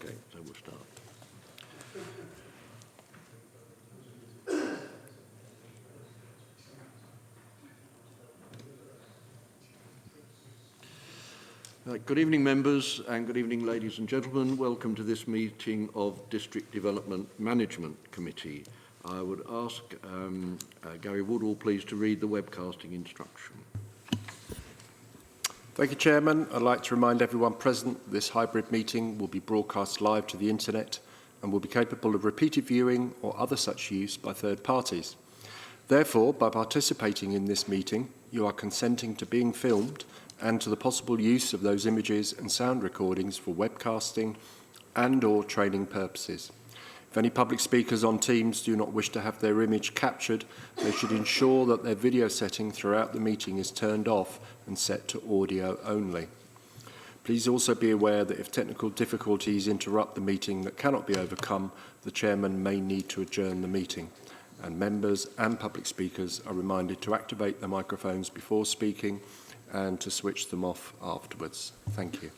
Okay, so we'll start. Good evening, members, and good evening, ladies and gentlemen. Welcome to this meeting of District Development Management Committee. I would ask Gary Woodall, please, to read the webcasting instruction. Thank you, Chairman. I'd like to remind everyone present this hybrid meeting will be broadcast live to the internet and will be capable of repeated viewing or other such use by third parties. Therefore, by participating in this meeting, you are consenting to being filmed and to the possible use of those images and sound recordings for webcasting and/or training purposes. If any public speakers on Teams do not wish to have their image captured, they should ensure that their video setting throughout the meeting is turned off and set to audio only. Please also be aware that if technical difficulties interrupt the meeting that cannot be overcome, the Chairman may need to adjourn the meeting, and members and public speakers are reminded to activate their microphones before speaking and to switch them off afterwards. Thank you.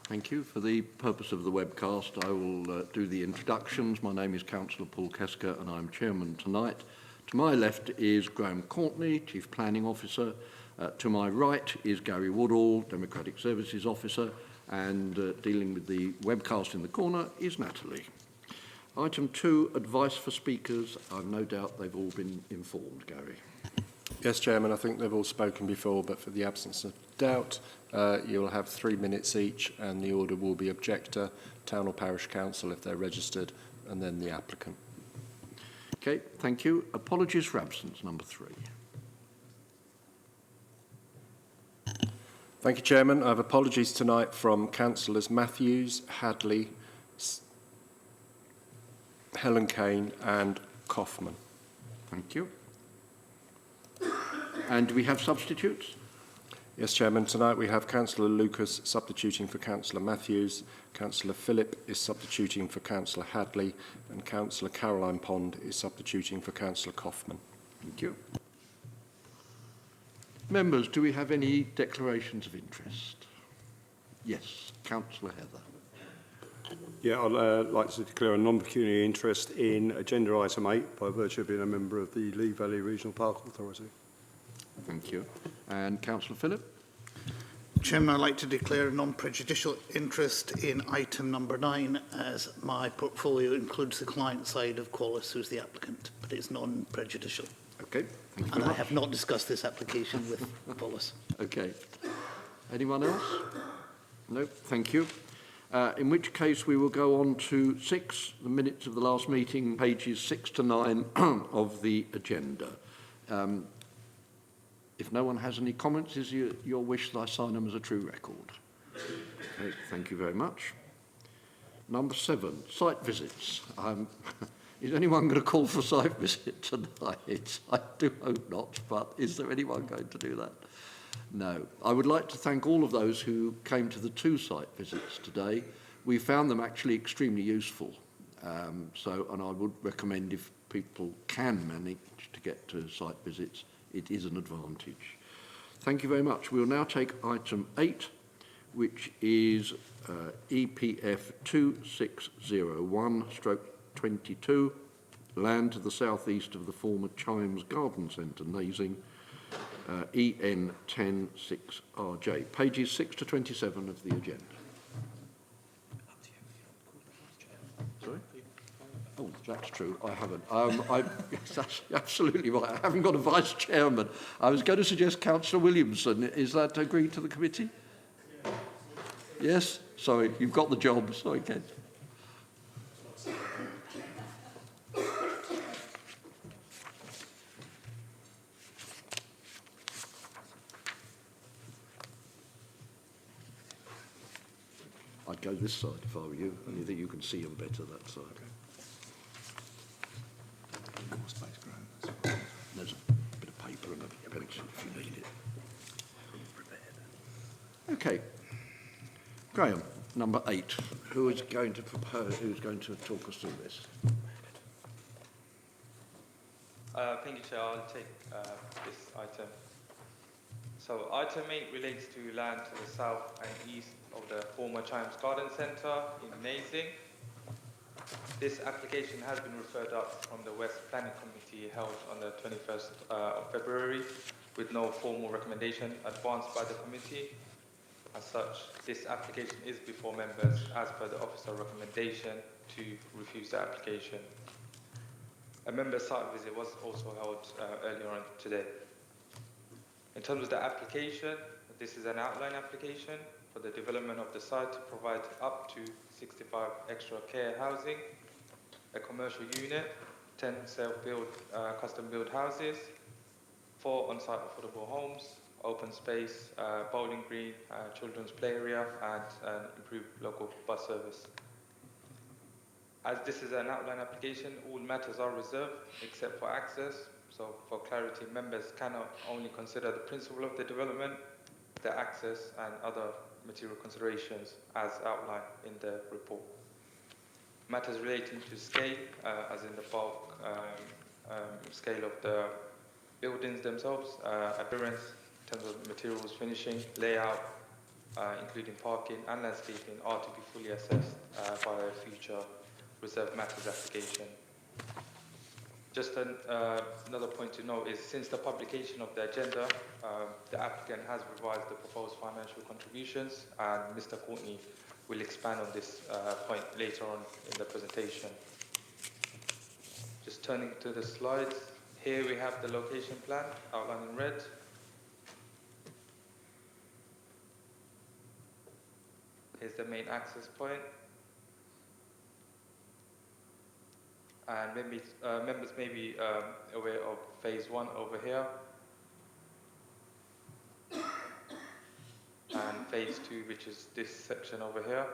Thank you. For the purpose of the webcast, I will do the introductions. My name is Councillor Paul Kesker and I'm Chairman tonight. To my left is Graham Courtney, Chief Planning Officer. To my right is Gary Woodall, Democratic Services Officer, and dealing with the webcast in the corner is Natalie. Item 2, advice for speakers. I've no doubt they've all been informed, Gary. Yes, Chairman, I think they've all spoken before, but for the absence of doubt, you'll have 3 minutes each, and the order will be objector, town or parish council if they're registered, and then the applicant. Okay, thank you. Apologies for absence, number 3. Thank you, Chairman. I have apologies tonight from Councillors Matthews, Hadley, Helen Kane and Kaufman. Thank you. And do we have substitutes? Yes, Chairman. Tonight we have Councillor Lucas substituting for Councillor Matthews, Councillor Phillip is substituting for Councillor Hadley, and Councillor Caroline Pond is substituting for Councillor Kaufman. Thank you. Members, do we have any declarations of interest? Yes, Councillor Heather. Yeah, I'd like to declare a non-pecuniary interest in agenda item 8 by virtue of being a member of the Lee Valley Regional Park Authority. Thank you. And Councillor Phillip? Chairman, I'd like to declare a non-prejudicial interest in item number 9 as my portfolio includes the client side of Qualis, who's the applicant, but it's non-prejudicial. Okay, thank you And very I have not discussed this application with Qualis. Okay. Anyone else? No, thank you. In which case we will go on to 6, the minutes of the last meeting, pages 6 to 9 of the agenda. If no one has any comments, is your wish that I sign them as a true record? Okay, thank you very much. Number 7, site visits. Is anyone going to call for a site visit tonight? I do hope not, but is there anyone going to do that? No. I would like to thank all of those who came to the 2 site visits today. We found them actually extremely useful. And I would recommend if people can manage to get to site visits, it is an advantage. Thank you very much. We'll now take item 8, which is EPF 2601/22, land to the southeast of the former Chimes Garden Centre, Nazing, EN 106RJ. Pages 6 to 27 of the agenda. Sorry? Oh, that's true. I haven't. That's absolutely right. I haven't got a vice chairman. I was going to suggest Councillor Williamson. Is that agreed to the committee? Yes? Sorry, you've got the job. Sorry, Ken. I'd go this side if I were you. I think you can see them better that side. There's a bit of paper and a pencil if you need it. Okay. Graham, number 8. Who is going to propose? Who's going to talk us through this? Thank you, Chair. I'll take this item. So item 8 relates to land to the south and east of the former Chimes Garden Centre in Nazing. This application has been referred up from the West Planning Committee held on the 21st of February with no formal recommendation advanced by the committee. As such, this application is before members as per the officer recommendation to refuse the application. A member site visit was also held earlier on today. In terms of the application, this is an outline application for the development of the site to provide up to 65 extra care housing, a commercial unit, 10 self-built, custom-built houses, 4 on-site affordable homes, open space, bowling green, children's play area, and an improved local bus service. As this is an outline application, all matters are reserved except for access. So for clarity, members cannot only consider the principle of the development, the access and other material considerations as outlined in the report. Matters relating to scale, as in the bulk scale of the buildings themselves, appearance in terms of materials, finishing, layout, including parking and landscaping, are to be fully assessed by a future reserved matters application. Just another point to note is since the publication of the agenda, the applicant has revised the proposed financial contributions, and Mr. Courtney will expand on this point later on in the presentation. Just turning to the slides, here we have the location plan outlined in red. Here's the main access point. And maybe, members may be aware of phase 1 over here. And phase 2, which is this section over here.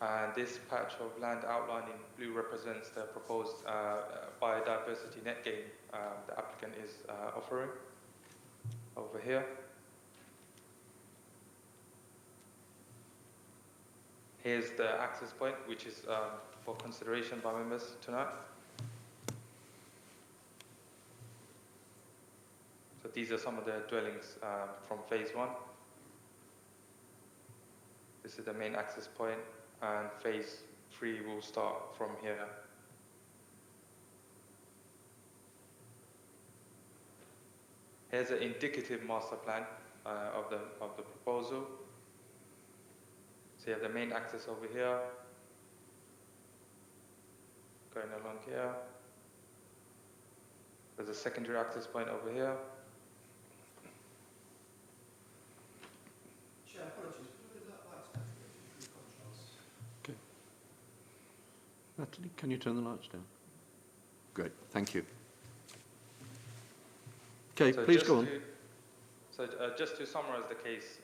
And this patch of land outlined in blue represents the proposed biodiversity net gain the applicant is offering over here. Here's the access point, which is for consideration by members tonight. So these are some of the dwellings from phase 1. This is the main access point, and phase 3 will start from here. Here's an indicative master plan of the proposal. So you have the main access over here, going along here. There's a secondary access point over here. Chair, apologies. Could we look at that lights down for contrast? Okay. Natalie, can you turn the lights down? Great, thank you. Okay, So please go on. Just to summarise the case,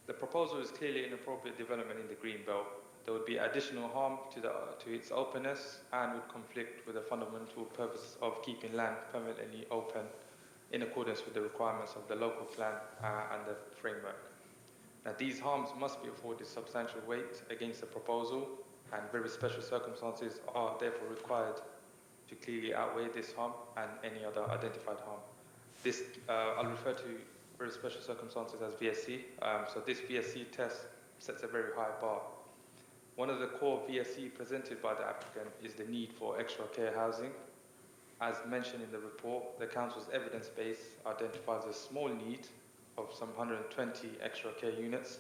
the proposal is clearly inappropriate development in the Greenbelt. There would be additional harm to its openness and would conflict with the fundamental purpose of keeping land permanently open in accordance with the requirements of the local plan and the framework. Now, these harms must be afforded substantial weight against the proposal, and very special circumstances are therefore required to clearly outweigh this harm and any other identified harm. This, I'll refer to very special circumstances as VSC. So this VSC test sets a very high bar. One of the core VSC presented by the applicant is the need for extra care housing. As mentioned in the report, the council's evidence base identifies a small need of some 120 extra care units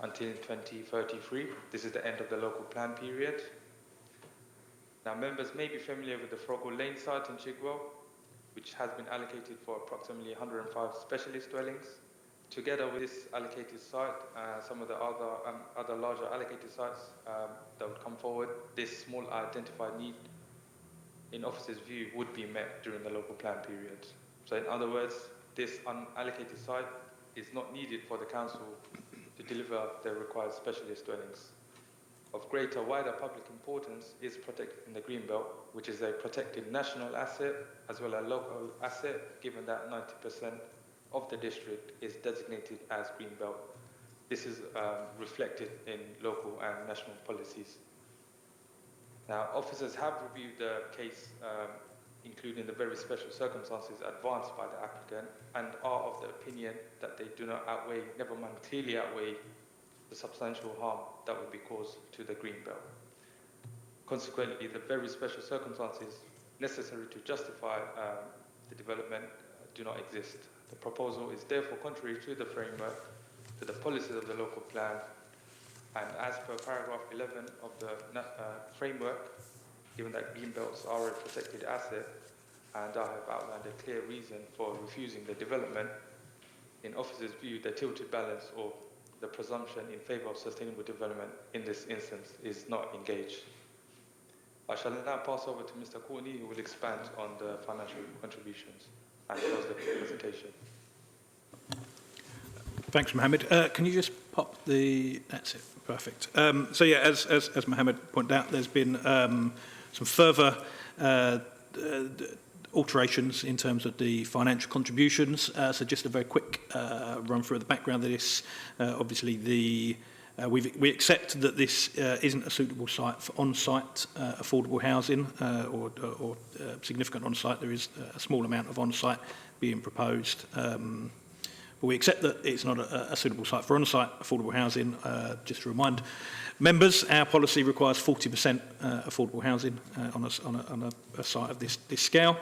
until 2033. This is the end of the local plan period. Now, members may be familiar with the Froggle Lane site in Chigwell, which has been allocated for approximately 105 specialist dwellings. Together with this allocated site, some of the other larger allocated sites that would come forward, this small identified need, in officers' view, would be met during the local plan period. So in other words, this unallocated site is not needed for the council to deliver the required specialist dwellings. Of greater, wider public importance is protected in the Greenbelt, which is a protected national asset as well as a local asset, given that 90% of the district is designated as Greenbelt. This is reflected in local and national policies. Now, officers have reviewed the case including the very special circumstances advanced by the applicant, and are of the opinion that they do not outweigh, never mind clearly outweigh, the substantial harm that would be caused to the green belt. Consequently, the very special circumstances necessary to justify the development do not exist. The proposal is therefore contrary to the framework, to the policies of the local plan, and as per paragraph 11 of the framework, given that green belts are a protected asset, and I have outlined a clear reason for refusing the development, in officers' view, the tilted balance or the presumption in favour of sustainable development in this instance is not engaged. I shall now pass over to Mr. Courtney, who will expand on the financial contributions and close the presentation. Thanks, Mohammed. Can you just pop the... That's it. Perfect. So, yeah, as Mohammed pointed out, there's been some further alterations in terms of the financial contributions. So just a very quick run through the background of this. Obviously, we accept that this isn't a suitable site for on-site affordable housing or significant on-site. There is a small amount of on-site being proposed. But we accept that it's not a suitable site for on-site affordable housing. Just to remind members, our policy requires 40% affordable housing on a site of this scale.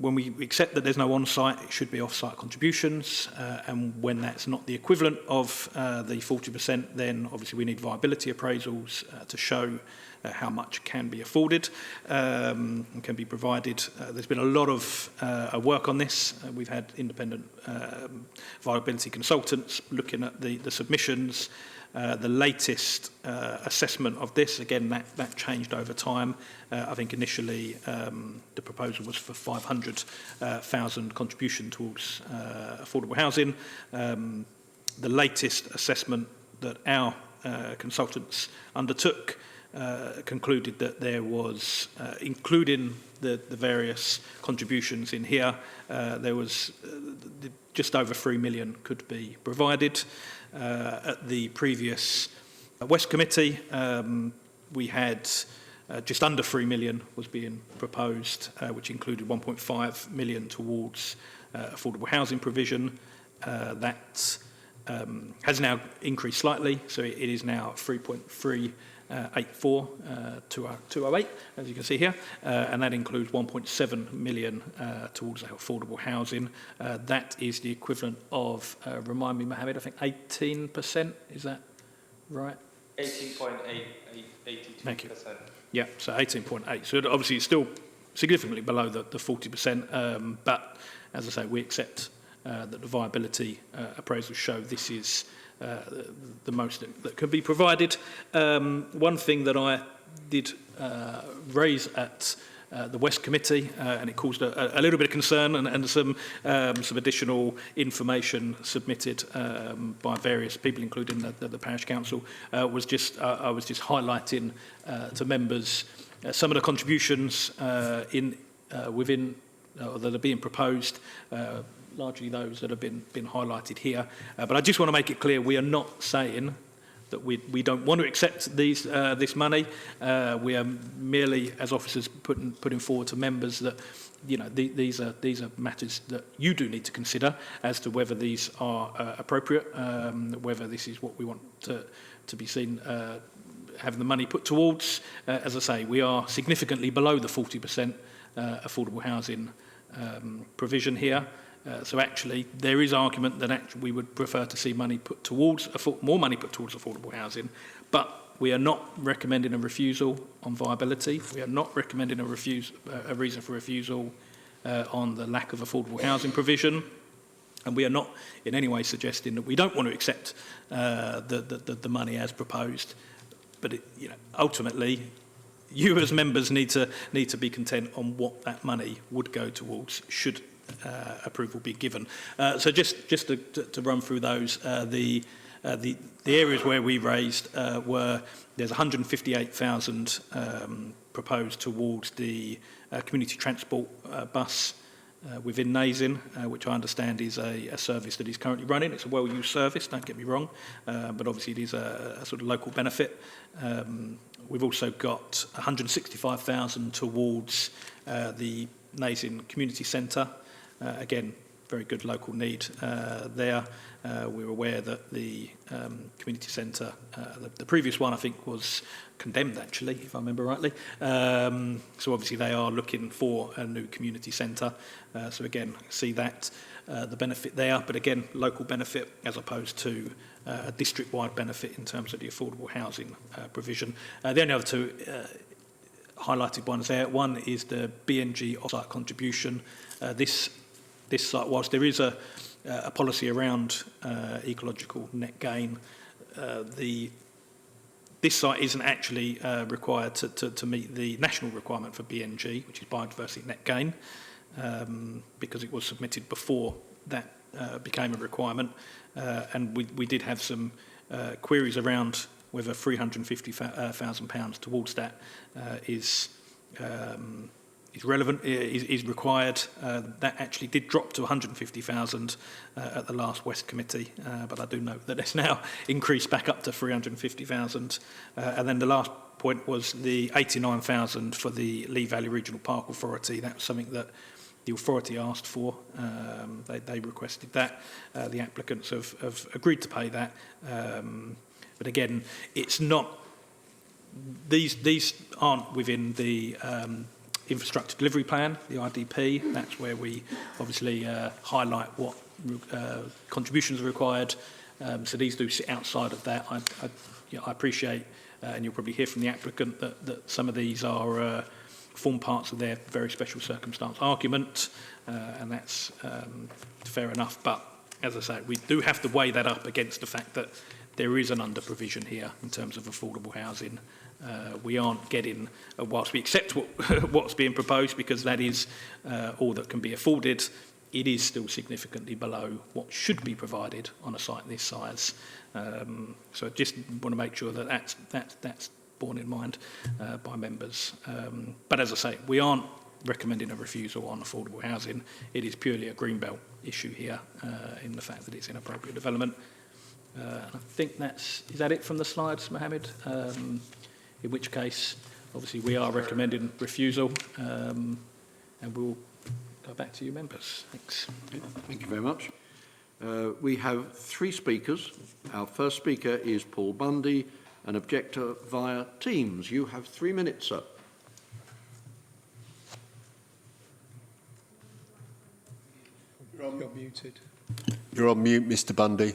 When we accept that there's no on-site, it should be off-site contributions, and when that's not the equivalent of the 40%, then obviously we need viability appraisals to show how much can be afforded and can be provided. There's been a lot of work on this. We've had independent viability consultants looking at the submissions. The latest assessment of this, again, that changed over time. I think initially the proposal was for 500,000 contribution towards affordable housing. The latest assessment that our consultants undertook concluded that there was, including the various contributions in here, there was just over 3 million could be provided. At the previous West Committee, we had just under 3 million was being proposed, which included 1.5 million towards affordable housing provision. That has now increased slightly, so it is now 3.384 208, as you can see here, and that includes 1.7 million towards affordable housing. That is the equivalent of, remind me, Mohammed, I think 18%, is that right? 18.8, 82%. Thank you. Yeah, so 18.8. So obviously it's still significantly below the 40%, but as I say, we accept that the viability appraisals show this is the most that can be provided. One thing that I did raise at the West Committee, and it caused a little bit of concern and some additional information submitted by various people, including the Parish Council, was just I was just highlighting to members some of the contributions within that are being proposed. Largely those that have been highlighted here. But I just want to make it clear we are not saying that we don't want to accept this money. We are merely, as officers, putting forward to members that these are matters that you do need to consider as to whether these are appropriate, whether this is what we want to be seen having the money put towards. As I say, we are significantly below the 40% affordable housing provision here. So actually, there is argument that we would prefer to see money put towards more money put towards affordable housing, but we are not recommending a refusal on viability. We are not recommending a reason for refusal on the lack of affordable housing provision, and we are not in any way suggesting that we don't want to accept the money as proposed. But ultimately, you as members need to be content on what that money would go towards should approval be given. So just to run through those, the areas where we raised were there's 158,000 proposed towards the community transport bus within Nazin, which I understand is a service that is currently running. It's a well-used service, don't get me wrong, but obviously it is a sort of local benefit. We've also got 165,000 towards the Nazin Community Centre. Again, very good local need there. We're aware that the community centre, the previous one I think was condemned actually, if I remember rightly. So obviously they are looking for a new community centre. So again, see that, the benefit there, but again, local benefit as opposed to a district-wide benefit in terms of the affordable housing provision. The only other two highlighted ones there, one is the BNG off-site contribution. This site, whilst there is a policy around ecological net gain, this site isn't actually required to meet the national requirement for BNG, which is biodiversity net gain, because it was submitted before that became a requirement. And we did have some queries around whether £350,000 towards that is relevant, is required. That actually did drop to 150,000 at the last West Committee, but I do note that it's now increased back up to 350,000. And then the last point was the 89,000 for the Lee Valley Regional Park Authority. That was something that the authority asked for. They requested that. The applicants have agreed to pay that. But again, it's not, these aren't within the infrastructure delivery plan, the IDP. That's where we obviously highlight what contributions are required. So these do sit outside of that. I appreciate, and you'll probably hear from the applicant, that some of these are form parts of their very special circumstance argument, and that's fair enough. But as I say, we do have to weigh that up against the fact that there is an under-provision here in terms of affordable housing. We aren't getting, whilst we accept what's being proposed, because that is all that can be afforded, it is still significantly below what should be provided on a site this size. So I just want to make sure that that's borne in mind by members. But as I say, we aren't recommending a refusal on affordable housing. It is purely a greenbelt issue here in the fact that it's inappropriate development. And I think is that it from the slides, Mohammed? In which case, obviously, we are recommending refusal, and we'll go back to you, members. Thanks. Thank you very much. We have 3 speakers. Our first speaker is Paul Bundy, an objector via Teams. You have 3 minutes, sir. You're muted. You're on mute, Mr. Bundy.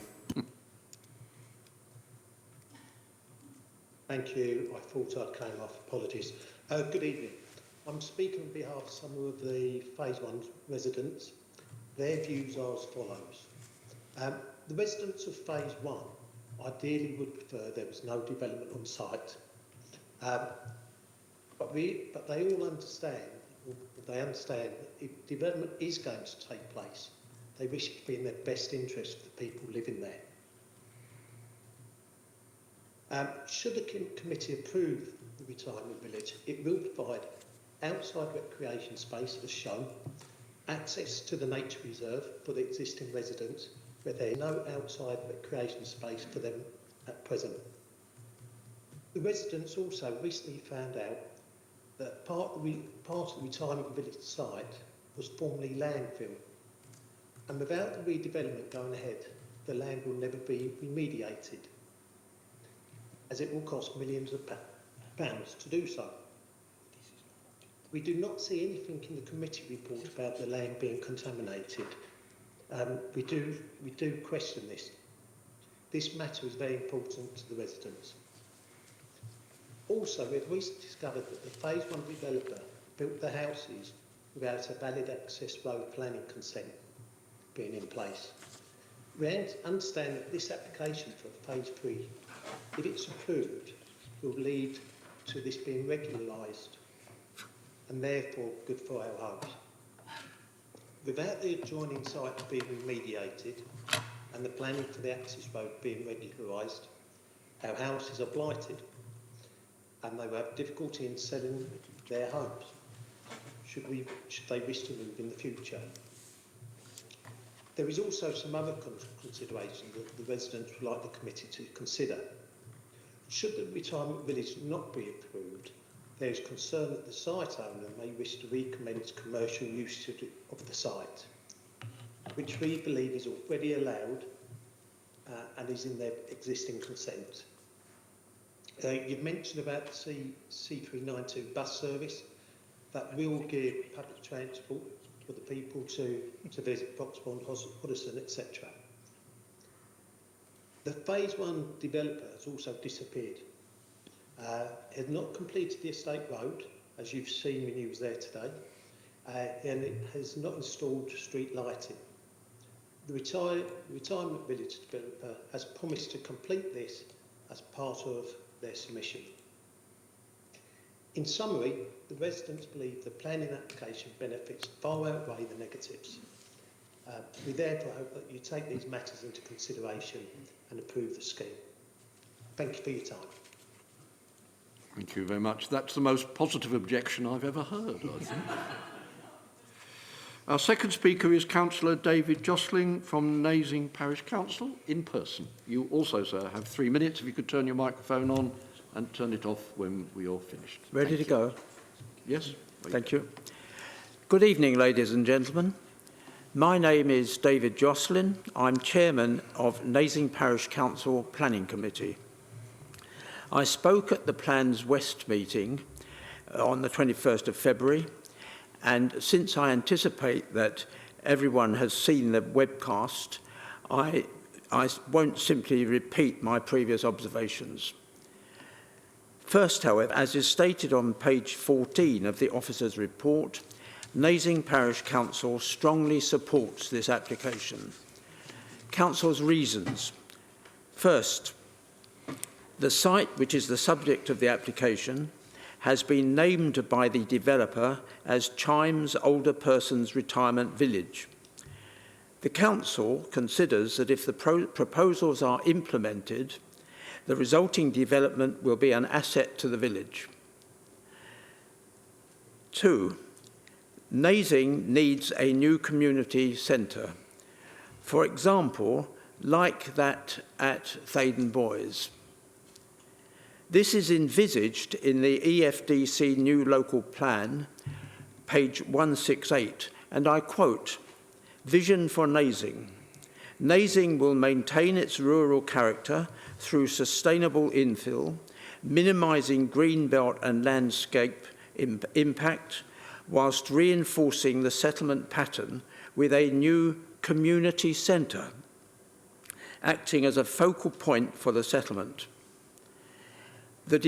Thank you. I thought I came off. Apologies. Good evening. I'm speaking on behalf of some of the Phase 1 residents. Their views are as follows. The residents of Phase 1 ideally would prefer there was no development on site. But they all understand, that if development is going to take place, they wish it to be in their best interest for the people living there. Should the committee approve the retirement village, it will provide outside recreation space as shown, access to the nature reserve for the existing residents, where there is no outside recreation space for them at present. The residents also recently found out that part of the retirement village site was formerly landfill, and without the redevelopment going ahead, the land will never be remediated, as it will cost millions of pounds to do so. We do not see anything in the committee report about the land being contaminated. We do question this. This matter is very important to the residents. Also, we've recently discovered that the Phase 1 developer built the houses without a valid access road planning consent being in place. We understand that this application for Phase 3, if it's approved, will lead to this being regularised and therefore good for our homes. Without the adjoining site being remediated and the planning for the access road being regularised, our houses are blighted and they will have difficulty in selling their homes. should they wish to move in the future. There is also some other considerations that the residents would like the committee to consider. Should the retirement village not be approved, there is concern that the site owner may wish to recommence commercial use of the site, which we believe is already allowed and is in their existing consent. You've mentioned about the C392 bus service that will give public transport for the people to visit Broxbourne, Hoddesdon, etc. The Phase 1 developer has also disappeared. Has not completed the estate road, as you've seen when you was there today, and it has not installed street lighting. The retirement village developer has promised to complete this as part of their submission. In summary, the residents believe the planning application benefits far outweigh the negatives. We therefore hope that you take these matters into consideration and approve the scheme. Thank you for your time. Thank you very much. That's the most positive objection I've ever heard, I think. Our second speaker is Councillor David Jostling from Nazing Parish Council in person. You also, sir, have 3 minutes. If you could turn your microphone on and turn it off when we are finished. Ready to go? Yes. Thank you. Good evening, ladies and gentlemen. My name is David Jostling. I'm Chairman of Nazing Parish Council Planning Committee. I spoke at the Plans West meeting on the 21st of February, and since I anticipate that everyone has seen the webcast, I won't simply repeat my previous observations. First, however, as is stated on page 14 of the officer's report, Nazing Parish Council strongly supports this application. Council's reasons. First, the site, which is the subject of the application, has been named by the developer as Chimes Older Persons Retirement Village. The Council considers that if the proposals are implemented, the resulting development will be an asset to the village. 2. Nazing needs a new community centre, for example, like that at Thaden Boys. This is envisaged in the EFDC new local plan, page 168, and I quote, "Vision for Nazing. Nazing will maintain its rural character through sustainable infill, minimising greenbelt and landscape impact, whilst reinforcing the settlement pattern with a new community centre, acting as a focal point for the settlement. The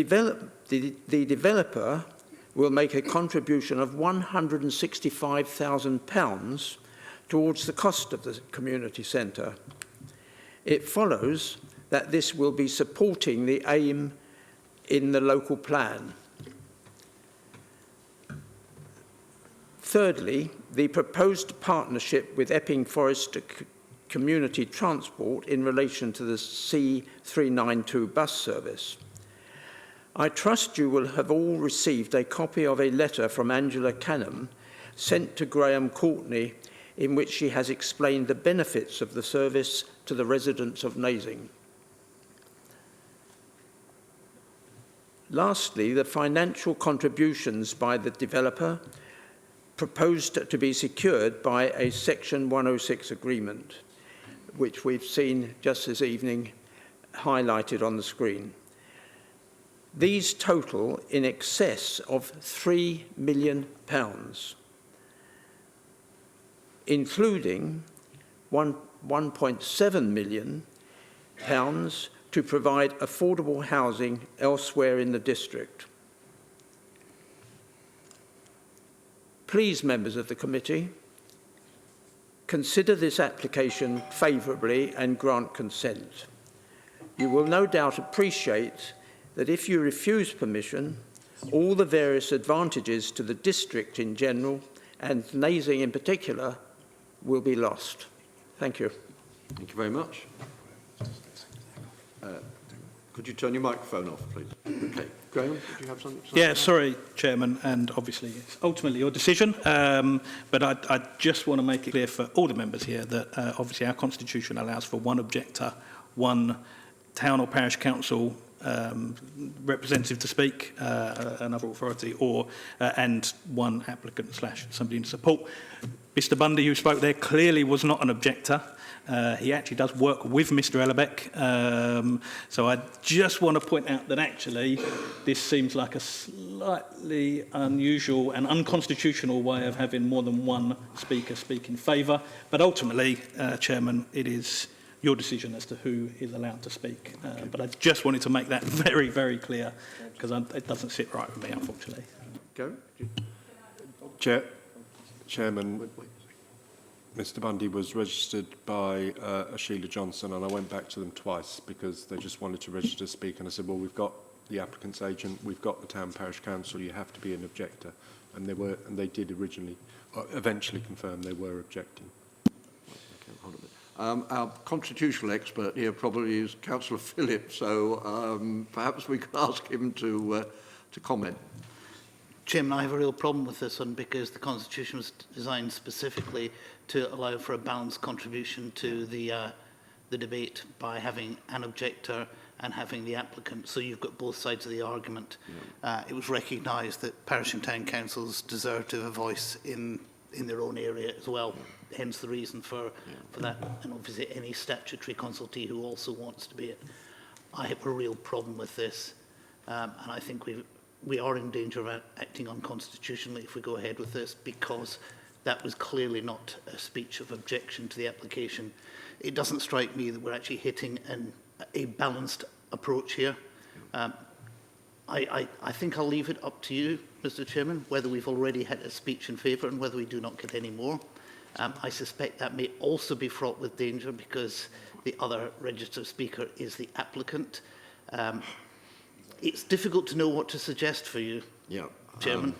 developer will make a contribution of £165,000 towards the cost of the community centre. It follows that this will be supporting the aim in the local plan. Thirdly, the proposed partnership with Epping Forest Community Transport in relation to the C392 bus service. I trust you will have all received a copy of a letter from Angela Canham sent to Graham Courtney in which she has explained the benefits of the service to the residents of Nazing. Lastly, the financial contributions by the developer proposed to be secured by a Section 106 agreement, which we've seen just this evening highlighted on the screen. These total in excess of £3 million, including £1.7 million to provide affordable housing elsewhere in the district. Please, members of the committee, consider this application favourably and grant consent. You will no doubt appreciate that if you refuse permission, all the various advantages to the district in general and Nazing in particular will be lost. Thank you. Thank you very much. Could you turn your microphone off, please? Okay. Graham, did you have something to say? Yeah, sorry, Chairman, and obviously it's ultimately your decision, but I just want to make it clear for all the members here that obviously our constitution allows for one objector, one town or parish council representative to speak, another authority, or and one applicant / somebody in support. Mr Bundy, who spoke there, clearly was not an objector. He actually does work with Mr Ellerbeck, so I just want to point out that actually this seems like a slightly unusual and unconstitutional way of having more than one speaker speak in favour, but ultimately, Chairman, it is your decision as to who is allowed to speak. But I just wanted to make that very, very clear, because it doesn't sit right with me, unfortunately. Go. Chairman, Mr Bundy was registered by Sheila Johnson, and I went back to them twice because they just wanted to register to speak, and I said, well, we've got the applicant's agent, we've got the town parish council, you have to be an objector, and they did eventually confirm they were objecting. Okay, hold a minute. Our constitutional expert here probably is Councillor Phillip, so perhaps we could ask him to comment. Chairman, I have a real problem with this one because the Constitution was designed specifically to allow for a balanced contribution to the debate by having an objector and having the applicant. So you've got both sides of the argument. Yeah. It was recognised that parish and town councils deserve to have a voice in their own area as well. Yeah. Hence the reason for that. And obviously any statutory consultee who also wants to be it. I have a real problem with this, and I think we are in danger of acting unconstitutionally if we go ahead with this, because that was clearly not a speech of objection to the application. It doesn't strike me that we're actually hitting a balanced approach here. I think I'll leave it up to you, Mr Chairman, whether we've already had a speech in favour and whether we do not get any more. I suspect that may also be fraught with danger because the other registered speaker is the applicant. It's difficult to know what to suggest for you, Chairman,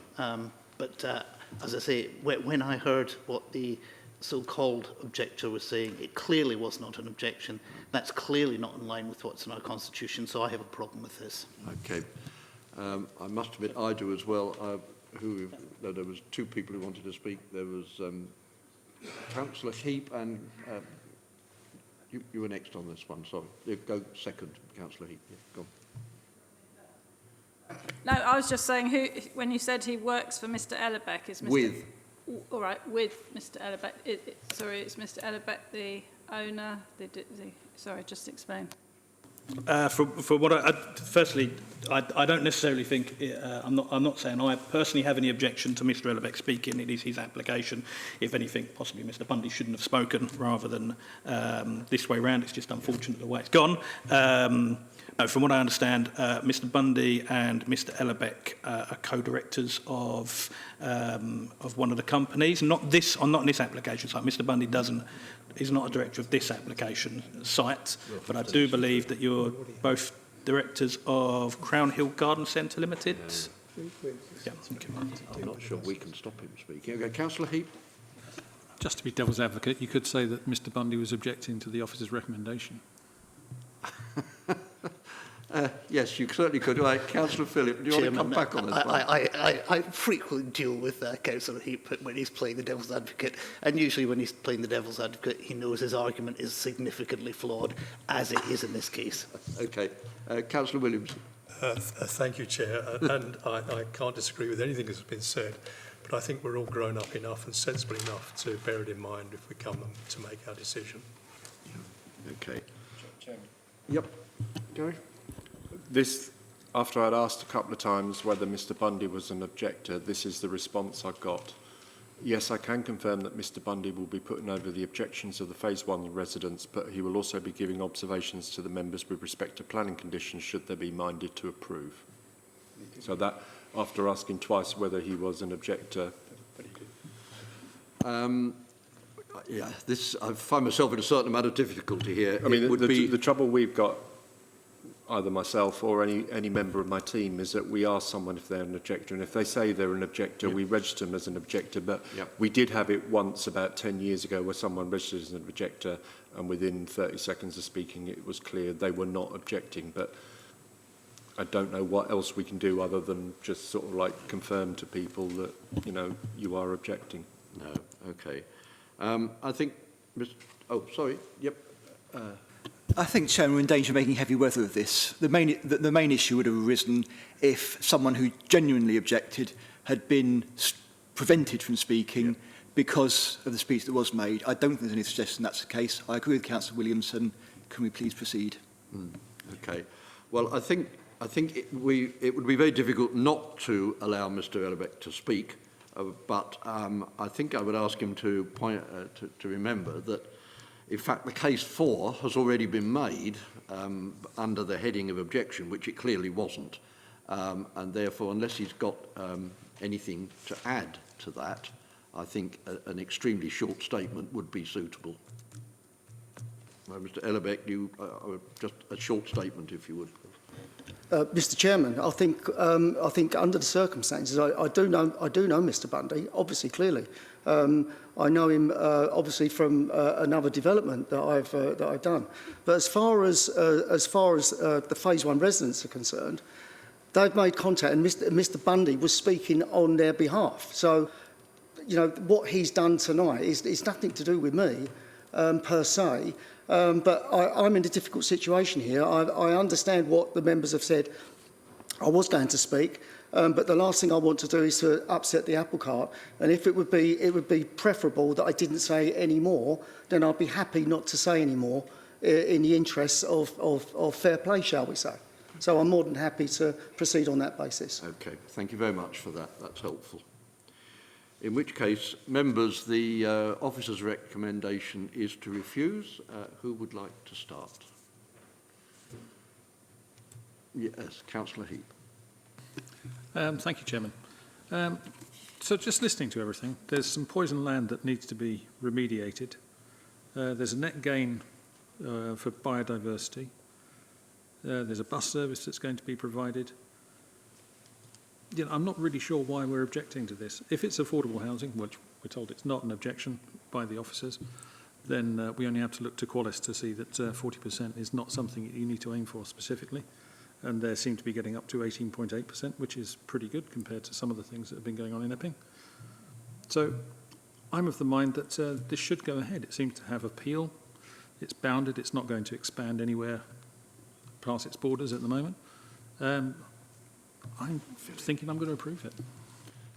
but as I say, when I heard what the so-called objector was saying, it clearly was not an objection. That's clearly not in line with what's in our constitution, so I have a problem with this. Okay. I must admit I do as well. There was two people who wanted to speak. There was Councillor Heap and you were next on this one, sorry. Go second, Councillor Heap. Yeah, go on. No, I was just saying, when you said he works for Mr Ellerbeck, is Mr... With. All right, with Mr Ellerbeck. Sorry, is Mr Ellerbeck the owner? Sorry, just explain. For what firstly, I don't necessarily think, I'm not saying I personally have any objection to Mr Ellerbeck speaking. It is his application. If anything, possibly Mr Bundy shouldn't have spoken rather than this way round. It's just unfortunate the way it's gone. No, from what I understand, Mr Bundy and Mr Ellerbeck are co-directors of one of the companies. Not in this application site. Mr Bundy is not a director of this application site, but I do believe that you're both directors of Crown Hill Garden Centre Limited. Yeah, thank you. I'm not sure we can stop him speaking. Okay, Councillor Heap. Just to be devil's advocate, you could say that Mr Bundy was objecting to the officer's recommendation. Yes, you certainly could. Right, Councillor Phillip, do you want to come back on this one? I frequently deal with Councillor Heap when he's playing the devil's advocate, and usually when he's playing the devil's advocate, he knows his argument is significantly flawed, as it is in this case. Okay. Councillor Williams. Thank you, Chair, and I can't disagree with anything that's been said, but I think we're all grown up enough and sensible enough to bear it in mind if we come to make our decision. Okay. Chairman. Yep. Gary? This, after I'd asked a couple of times whether Mr Bundy was an objector, this is the response I got. Yes, I can confirm that Mr Bundy will be putting over the objections of the Phase 1 residents, but he will also be giving observations to the members with respect to planning conditions should they be minded to approve. So that, after asking twice whether he was an objector... Yeah, I find myself in a certain amount of difficulty here. I mean, the trouble we've got, either myself or any member of my team, is that we ask someone if they're an objector, and if they say they're an objector, we register them as an objector. But we did have it once about 10 years ago where someone registered as an objector, and within 30 seconds of speaking, it was clear they were not objecting. But I don't know what else we can do other than just sort of like confirm to people that, you know, you are objecting. No, okay. I think, oh, sorry, yep. I think, Chairman, we're in danger of making heavy weather of this. The main issue would have arisen if someone who genuinely objected had been prevented from speaking because of the speech that was made. I don't think there's any suggestion that's the case. I agree with Councillor Williamson. Can we please proceed? Okay. Well, I think it would be very difficult not to allow Mr. Ellerbeck to speak, but I think I would ask him to to remember that, in fact, the case 4 has already been made under the heading of objection, which it clearly wasn't, and therefore, unless he's got anything to add to that, I think an extremely short statement would be suitable. Mr. Ellerbeck, just a short statement, if you would. Mr. Chairman, I think under the circumstances, I do know Mr. Bundy, obviously, clearly. I know him obviously from another development that I've done. But as far as the Phase 1 residents are concerned, they've made contact, and Mr. Bundy was speaking on their behalf. So, you know, what he's done tonight is nothing to do with me per se. But I'm in a difficult situation here. I understand what the members have said. I was going to speak, but the last thing I want to do is to upset the apple cart. And if it would be preferable that I didn't say any more, then I'd be happy not to say any more in the interests of fair play, shall we say. So I'm more than happy to proceed on that basis. Okay, thank you very much for that. That's helpful. In which case, members, the officer's recommendation is to refuse. Who would like to start? Yes, Councillor Heap. Thank you, Chairman. So just listening to everything, there's some poison land that needs to be remediated. There's a net gain for biodiversity. There's a bus service that's going to be provided. You know, I'm not really sure why we're objecting to this. If it's affordable housing, which we're told it's not an objection by the officers, then we only have to look to Qualis to see that 40% is not something that you need to aim for specifically. And they seem to be getting up to 18.8%, which is pretty good compared to some of the things that have been going on in Epping. So I'm of the mind that this should go ahead. It seems to have appeal. It's bounded. It's not going to expand anywhere past its borders at the moment. I'm thinking I'm going to approve it.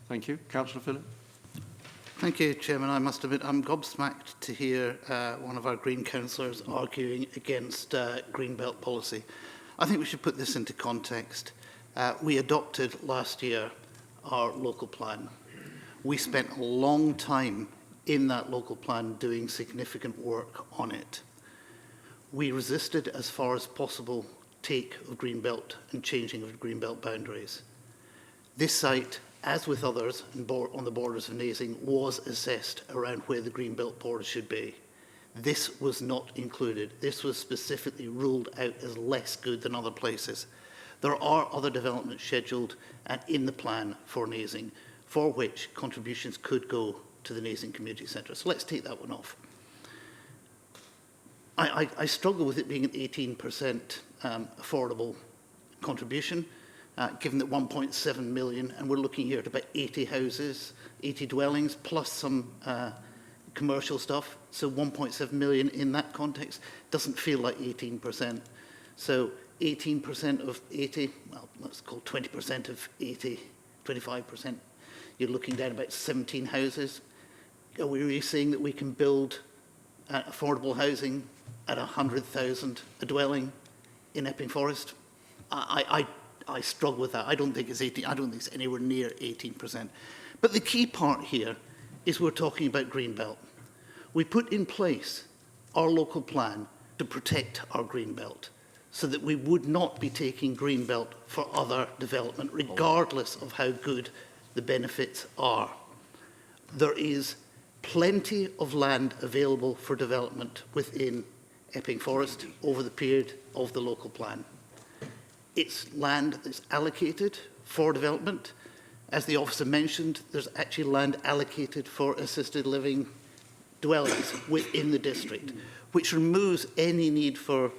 Thank you. Councillor Phillip. Thank you, Chairman. I must admit I'm gobsmacked to hear one of our Green councillors arguing against Green Belt policy. I think we should put this into context. We adopted last year our local plan. We spent a long time in that local plan doing significant work on it. We resisted as far as possible take of Greenbelt and changing of Greenbelt boundaries. This site, as with others on the borders of Nazing, was assessed around where the Greenbelt border should be. This was not included. This was specifically ruled out as less good than other places. There are other developments scheduled and in the plan for Nazing, for which contributions could go to the Nazing Community Centre. So let's take that one off. I struggle with it being an 18% affordable contribution, given that 1.7 million, and we're looking here at about 80 houses, 80 dwellings, plus some commercial stuff. So 1.7 million in that context doesn't feel like 18%. So 18% of 80, well, let's call 20% of 80, 25%. You're looking down about 17 houses. Are we really saying that we can build affordable housing at 100,000 a dwelling in Epping Forest? I struggle with that. I don't think it's 18. I don't think it's anywhere near 18%. But the key part here is we're talking about Greenbelt. We put in place our local plan to protect our Greenbelt, so that we would not be taking Greenbelt for other development, regardless of how good the benefits are. There is plenty of land available for development within Epping Forest over the period of the local plan. It's land that's allocated for development. As the officer mentioned, there's actually land allocated for assisted living dwellings within the district, which removes any need for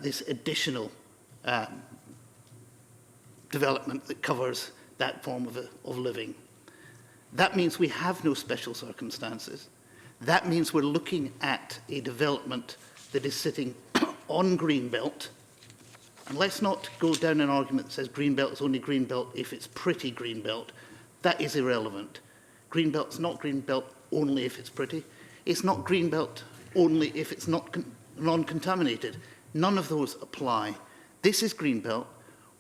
this additional development that covers that form of living. That means we have no special circumstances. That means we're looking at a development that is sitting on Greenbelt. And let's not go down an argument that says Greenbelt is only Greenbelt if it's pretty Greenbelt. That is irrelevant. Greenbelt's not Greenbelt only if it's pretty. It's not Greenbelt only if it's not non-contaminated. None of those apply. This is Greenbelt.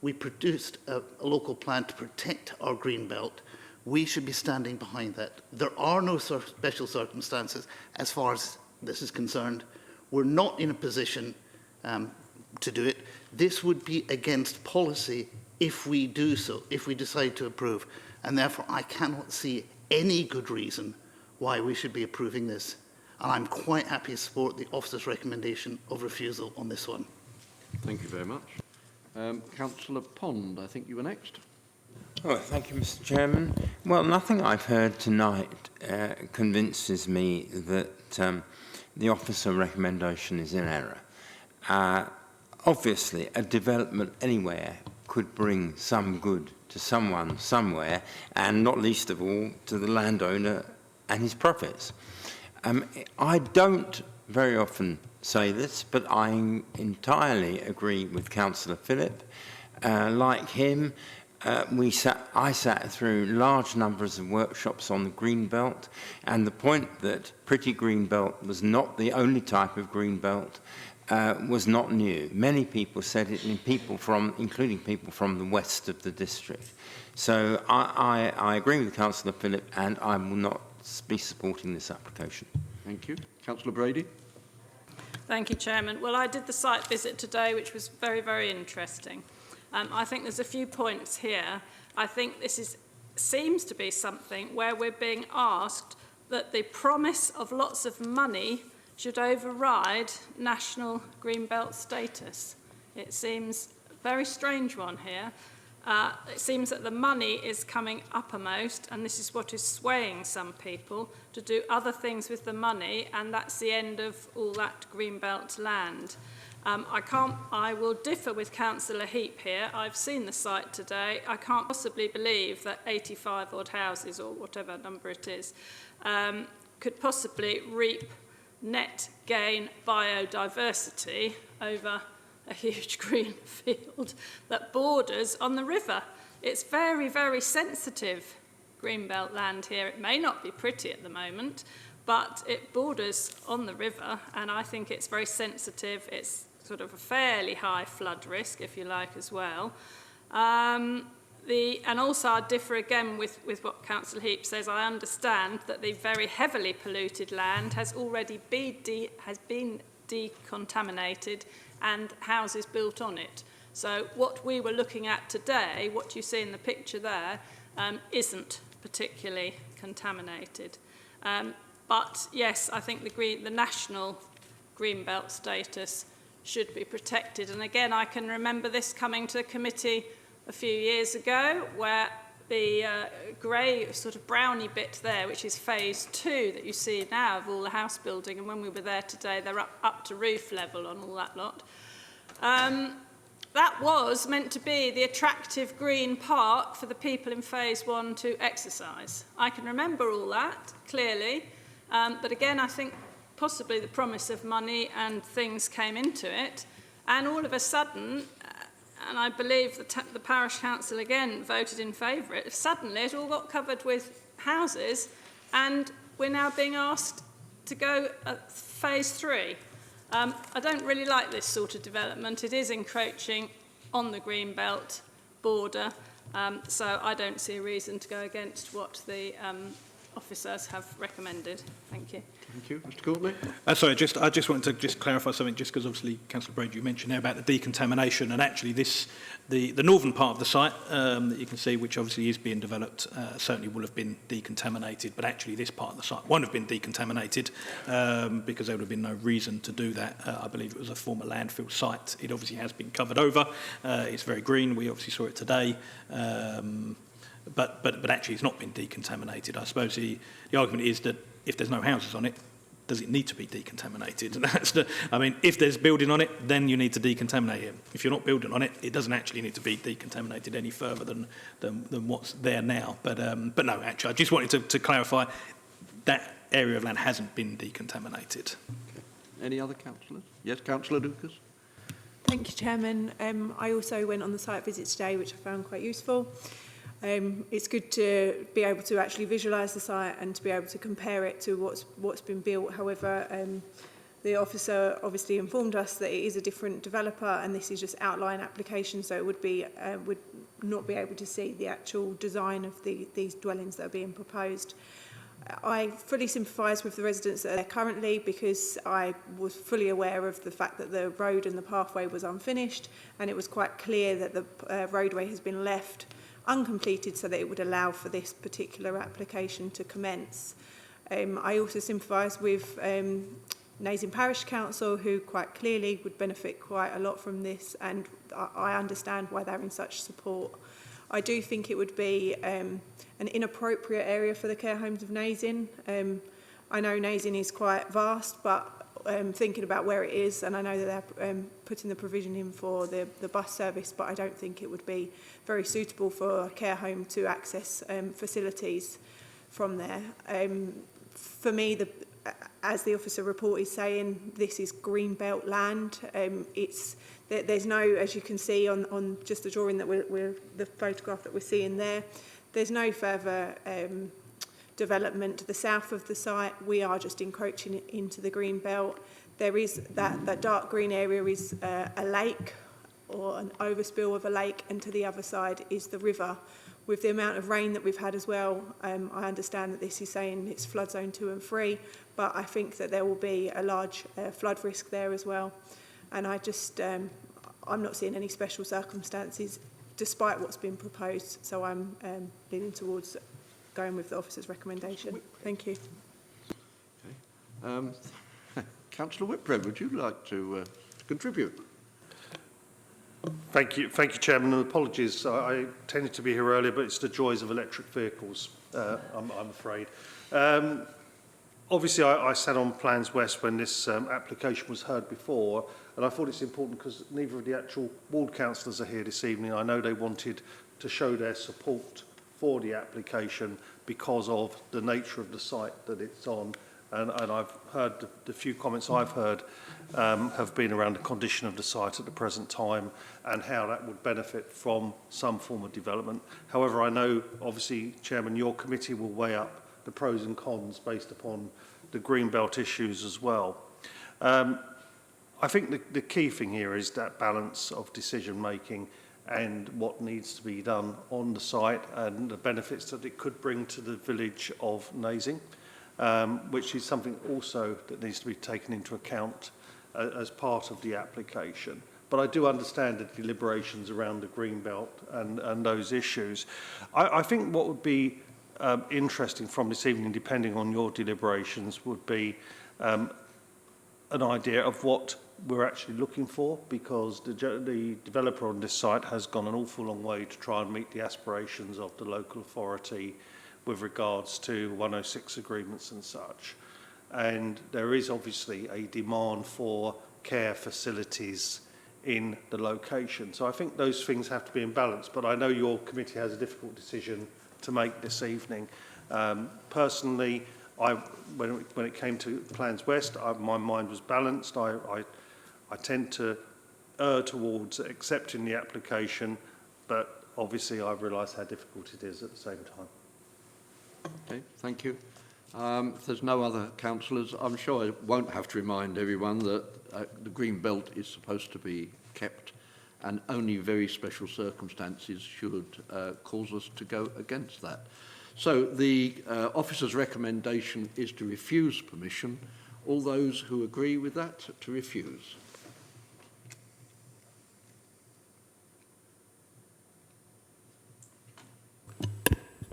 We produced a local plan to protect our Greenbelt. We should be standing behind that. There are no special circumstances as far as this is concerned. We're not in a position to do it. This would be against policy if we do so, if we decide to approve. And therefore, I cannot see any good reason why we should be approving this. And I'm quite happy to support the officer's recommendation of refusal on this one. Thank you very much. Councillor Pond, I think you were next. Oh, thank you, Mr. Chairman. Well, nothing I've heard tonight convinces me that the officer recommendation is in error. Obviously, a development anywhere could bring some good to someone somewhere, and not least of all to the landowner and his profits. I don't very often say this, but I entirely agree with Councillor Phillip. Like him, I sat through large numbers of workshops on the Greenbelt, and the point that pretty Greenbelt was not the only type of Greenbelt was not new. Many people said it, including people from the west of the district. So I agree with Councillor Phillip, and I will not be supporting this application. Thank you. Councillor Brady. Thank you, Chairman. Well, I did the site visit today, which was very, very interesting. I think there's a few points here. I think this seems to be something where we're being asked that the promise of lots of money should override national Greenbelt status. It seems a very strange one here. It seems that the money is coming uppermost, and this is what is swaying some people to do other things with the money, and that's the end of all that Greenbelt land. I will differ with Councillor Heap here. I've seen the site today. I can't possibly believe that 85 odd houses, or whatever number it is, could possibly reap net gain biodiversity over a huge green field that borders on the river. It's very, very sensitive Greenbelt land here. It may not be pretty at the moment, but it borders on the river, and I think it's very sensitive. It's sort of a fairly high flood risk, if you like, as well. And also I differ again with what Councillor Heap says. I understand that the very heavily polluted land has already been decontaminated and houses built on it. So what we were looking at today, what you see in the picture there, isn't particularly contaminated. But yes, I think the national Greenbelt status should be protected. And again, I can remember this coming to the committee a few years ago, where the grey sort of browny bit there, which is phase 2 that you see now of all the house building, and when we were there today, they're up to roof level on all that lot. That was meant to be the attractive green park for the people in phase 1 to exercise. I can remember all that clearly, but again, I think possibly the promise of money and things came into it, and all of a sudden, and I believe the parish council again voted in favour of it, suddenly it all got covered with houses, and we're now being asked to go at phase 3. I don't really like this sort of development. It is encroaching on the Greenbelt border, so I don't see a reason to go against what the officers have recommended. Thank you. Thank you. Mr. Courtney? Sorry, I just wanted to clarify something, just because obviously, Councillor Brady, you mentioned there about the decontamination, and actually the northern part of the site that you can see, which obviously is being developed, certainly will have been decontaminated, but actually this part of the site won't have been decontaminated because there would have been no reason to do that. I believe it was a former landfill site. It obviously has been covered over. It's very green. We obviously saw it today. But actually it's not been decontaminated. I suppose the argument is that if there's no houses on it, does it need to be decontaminated? And that's I mean, if there's building on it, then you need to decontaminate it. If you're not building on it, it doesn't actually need to be decontaminated any further than what's there now. But no, actually, I just wanted to clarify that area of land hasn't been decontaminated. Okay. Any other councillors? Yes, Councillor Lucas. Thank you, Chairman. I also went on the site visit today, which I found quite useful. It's good to be able to actually visualise the site and to be able to compare it to what's been built. However, the officer obviously informed us that it is a different developer and this is just outline application, so it would not be able to see the actual design of these dwellings that are being proposed. I fully sympathise with the residents that are there currently because I was fully aware of the fact that the road and the pathway was unfinished, and it was quite clear that the roadway has been left uncompleted so that it would allow for this particular application to commence. I also sympathise with Nazing Parish Council, who quite clearly would benefit quite a lot from this, and I understand why they're in such support. I do think it would be an inappropriate area for the care homes of Nazing. I know Nazing is quite vast, but thinking about where it is, and I know that they're putting the provision in for the bus service, but I don't think it would be very suitable for a care home to access facilities from there. For me, as the officer report is saying, this is greenbelt land. There's no, as you can see on just the drawing that the photograph that we're seeing there, there's no further development to the south of the site. We are just encroaching into the green belt. There is that dark green area is a lake or an overspill of a lake, and to the other side is the river. With the amount of rain that we've had as well, I understand that this is saying it's flood zone 2 and 3, but I think that there will be a large flood risk there as well. And I just, I'm not seeing any special circumstances despite what's been proposed, so I'm leaning towards going with the officer's recommendation. Thank you. Okay. Councillor Whitbread, would you like to contribute? Thank you, Chairman, and apologies. I tended to be here earlier, but it's the joys of electric vehicles, I'm afraid. Obviously, I sat on Plans West when this application was heard before, and I thought it's important because neither of the actual ward councillors are here this evening. I know they wanted to show their support for the application because of the nature of the site that it's on, and I've heard the few comments I've heard have been around the condition of the site at the present time and how that would benefit from some form of development. However, I know, obviously, Chairman, your committee will weigh up the pros and cons based upon the Greenbelt issues as well. I think the key thing here is that balance of decision making and what needs to be done on the site and the benefits that it could bring to the village of Nazing, which is something also that needs to be taken into account as part of the application. But I do understand the deliberations around the Greenbelt and those issues. I think what would be interesting from this evening, depending on your deliberations, would be an idea of what we're actually looking for, because the developer on this site has gone an awful long way to try and meet the aspirations of the local authority with regards to 106 agreements and such. And there is obviously a demand for care facilities in the location. So I think those things have to be in balance, but I know your committee has a difficult decision to make this evening. Personally, when it came to Plans West, my mind was balanced. I tend to err towards accepting the application, but obviously I realise how difficult it is at the same time. Okay, thank you. If there's no other councillors, I'm sure I won't have to remind everyone that the green belt is supposed to be kept, and only very special circumstances should cause us to go against that. So the officer's recommendation is to refuse permission. All those who agree with that, to refuse.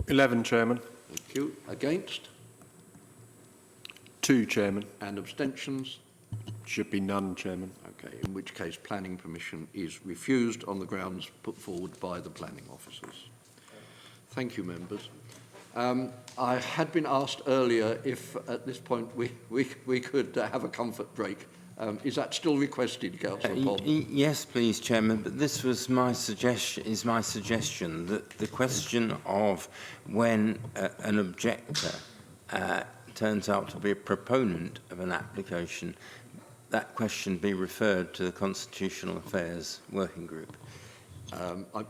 (11), Chairman. Thank you. Against? 2, Chairman. And abstentions? Should be none, Chairman. Okay, in which case planning permission is refused on the grounds put forward by the planning officers. Thank you, members. I had been asked earlier if at this point we could have a comfort break. Is that still requested, Councillor Pond? Yes, please, Chairman, but this was my suggestion that the question of when an objector turns out to be a proponent of an application, that question be referred to the Constitutional Affairs Working Group.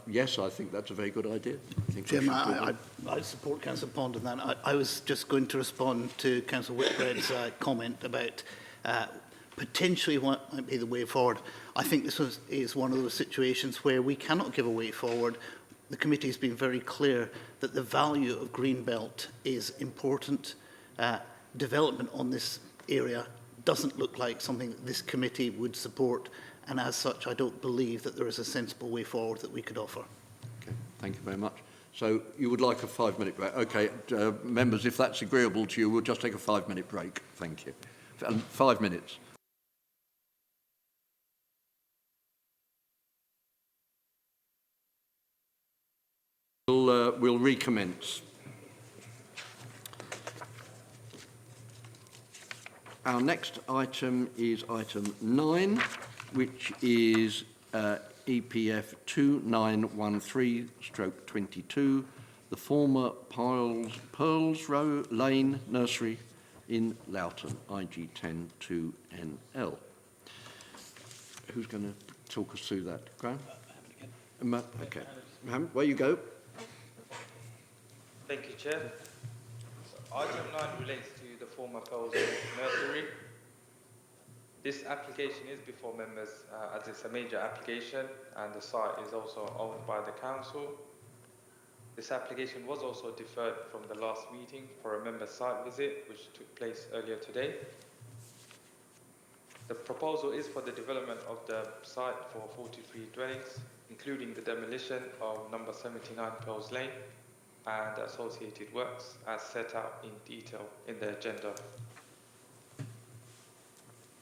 Yes, I think that's a very good idea. Jim, I support Councillor Pond on that. I was just going to respond to Councillor Whitbread's comment about potentially what might be the way forward. I think this is one of those situations where we cannot give a way forward. The committee has been very clear that the value of Greenbelt is important. Development on this area doesn't look like something that this committee would support, and as such I don't believe that there is a sensible way forward that we could offer. Okay, thank you very much. So you would like a 5-minute break? Okay, members, if that's agreeable to you, we'll just take a 5-minute break. Thank you. 5 minutes. We'll recommence. Our next item is item 9, which is EPF 2913/22, the former Pearls Row Lane Nursery in Loughton, IG10 2NL. Who's going to talk us through that? Graham? Okay. Mohammed, where you go? Thank you, Chair. So item 9 relates to the former Pearls Nursery. This application is before members as it's a major application and the site is also owned by the council. This application was also deferred from the last meeting for a member site visit which took place earlier today. The proposal is for the development of the site for 43 dwellings, including the demolition of number 79 Pearls Lane and associated works as set out in detail in the agenda.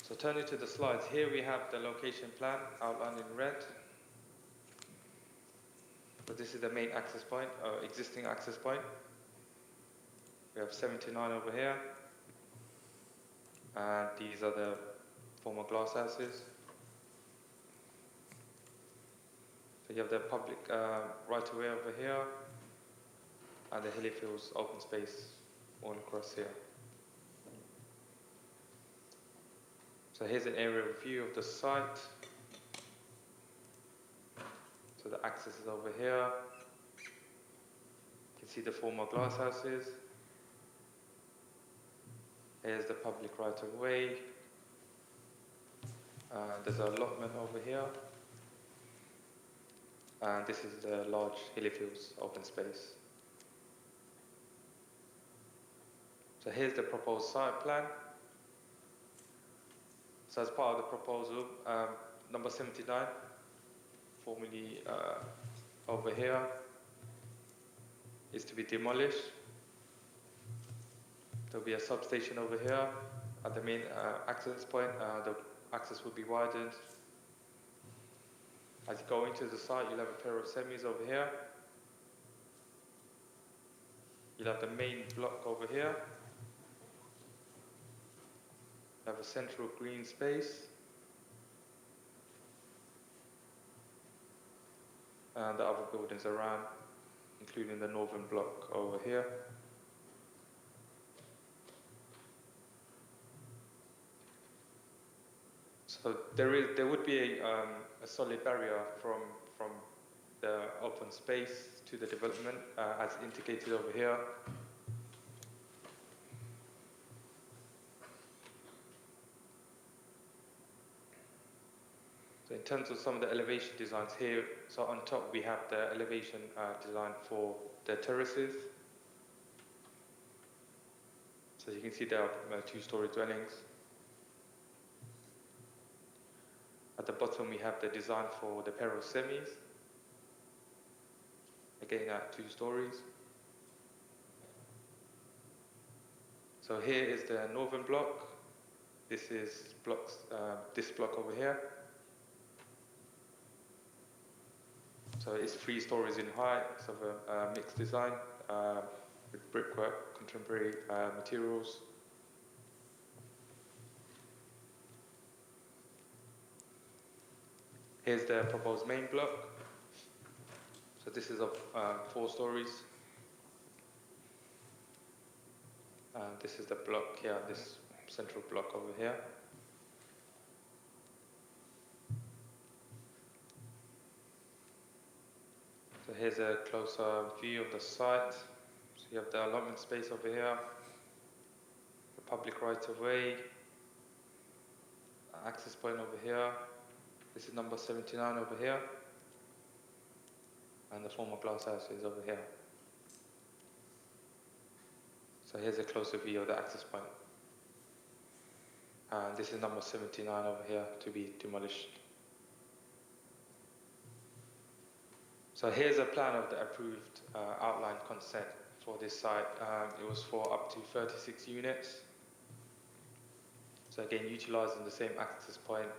So turning to the slides, here we have the location plan outlined in red. So this is the main access point, existing access point. We have 79 over here, and these are the former glass houses. So you have the public right-of-way over here, and the hilly fields open space all across here. So here's an aerial view of the site. So the access is over here. You can see the former glass houses. Here's the public right-of-way. There's an allotment over here. And this is the large hilly fields open space. So here's the proposed site plan. So as part of the proposal, number 79, formerly over here, is to be demolished. There'll be a substation over here at the main access point. The access will be widened. As you go into the site, you'll have a pair of semis over here. You'll have the main block over here. You have a central green space. And the other buildings around, including the northern block over here. So there would be a solid barrier from the open space to the development, as indicated over here. So in terms of some of the elevation designs here, so on top we have the elevation design for the terraces. So you can see there are 2-story dwellings. At the bottom we have the design for the pair of semis, again at 2 stories. So here is the northern block. This is this block over here. So it's 3 stories in height, so a mixed design. with brickwork, contemporary materials. Here's the proposed main block. So this is of 4 stories. And this is the block here, this central block over here. So here's a closer view of the site. So you have the allotment space over here, the public right of way, access point over here. This is number 79 over here. And the former glass house is over here. So here's a closer view of the access point. And this is number 79 over here to be demolished. So here's a plan of the approved outline consent for this site. It was for up to 36 units. So again, utilizing the same access point,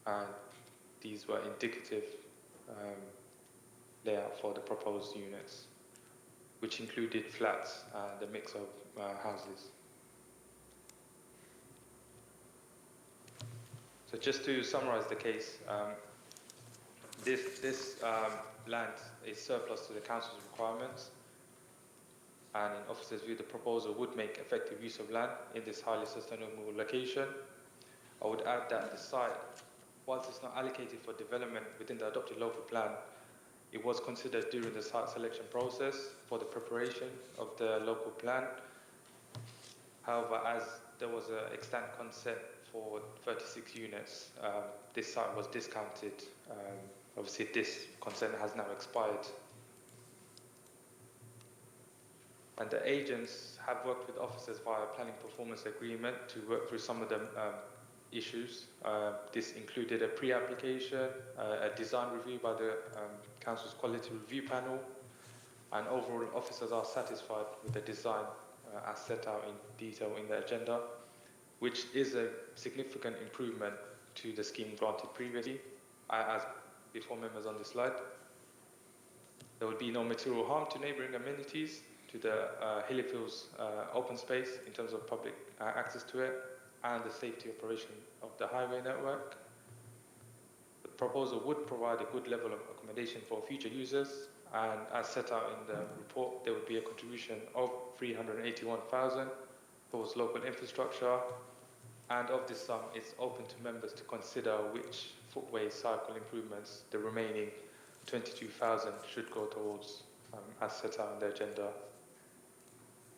and these were indicative layout for the proposed units, which included flats and a mix of houses. So just to summarize the case, this land is surplus to the council's requirements, and in officers' view, the proposal would make effective use of land in this highly sustainable location. I would add that the site, whilst it's not allocated for development within the adopted local plan, it was considered during the site selection process for the preparation of the local plan. However, as there was an extant consent for 36 units, this site was discounted. Obviously, this consent has now expired. And the agents have worked with officers via planning performance agreement to work through some of the issues. This included a pre-application, a design review by the Council's Quality Review Panel, and overall officers are satisfied with the design as set out in detail in the agenda, which is a significant improvement to the scheme granted previously, as before members on the slide. There would be no material harm to neighbouring amenities, to the hilly fields open space in terms of public access to it, and the safety operation of the highway network. The proposal would provide a good level of accommodation for future users, and as set out in the report, there would be a contribution of 381,000 towards local infrastructure, and of this sum, it's open to members to consider which footway cycle improvements the remaining 22,000 should go towards, as set out in the agenda.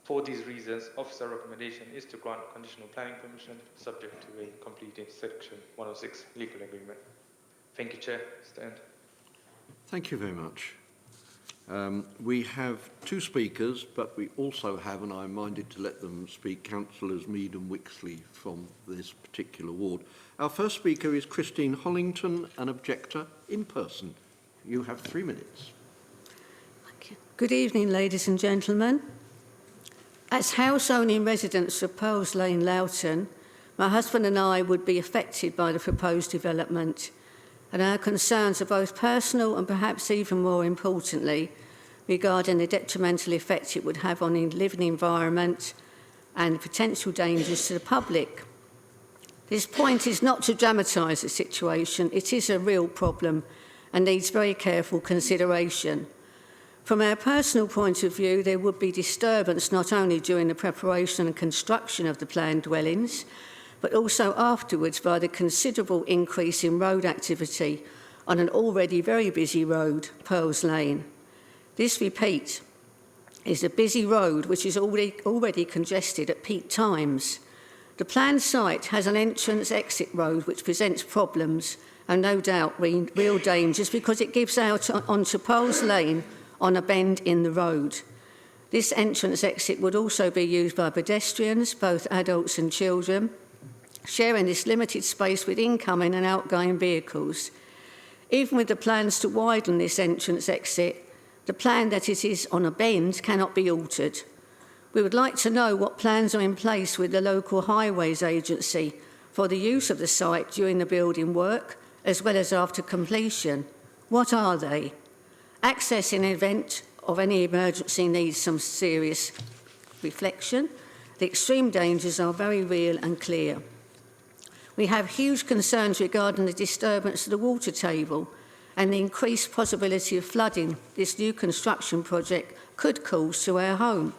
For these reasons, officer recommendation is to grant conditional planning permission subject to a completed section 106 legal agreement. Thank you, Chair. Mr. End. Thank you very much. We have 2 speakers, but we also have, and I'm minded to let them speak, Councillors Mead and Wixley from this particular ward. Our first speaker is Christine Hollington, an objector in person. You have 3 minutes. Thank you. Good evening, ladies and gentlemen. As house owning residents of Pearls Lane, Loughton, my husband and I would be affected by the proposed development, and our concerns are both personal and perhaps even more importantly regarding the detrimental effect it would have on the living environment and potential dangers to the public. This point is not to dramatise the situation, it is a real problem and needs very careful consideration. From our personal point of view, there would be disturbance not only during the preparation and construction of the planned dwellings, but also afterwards by the considerable increase in road activity on an already very busy road, Pearls Lane. This, repeat, is a busy road which is already congested at peak times. The planned site has an entrance-exit road which presents problems and no doubt real dangers because it gives out onto Pearls Lane on a bend in the road. This entrance exit would also be used by pedestrians, both adults and children, sharing this limited space with incoming and outgoing vehicles. Even with the plans to widen this entrance exit, the plan that it is on a bend cannot be altered. We would like to know what plans are in place with the local highways agency for the use of the site during the building work, as well as after completion. What are they? Access in event of any emergency needs some serious reflection. The extreme dangers are very real and clear. We have huge concerns regarding the disturbance of the water table and the increased possibility of flooding this new construction project could cause to our home.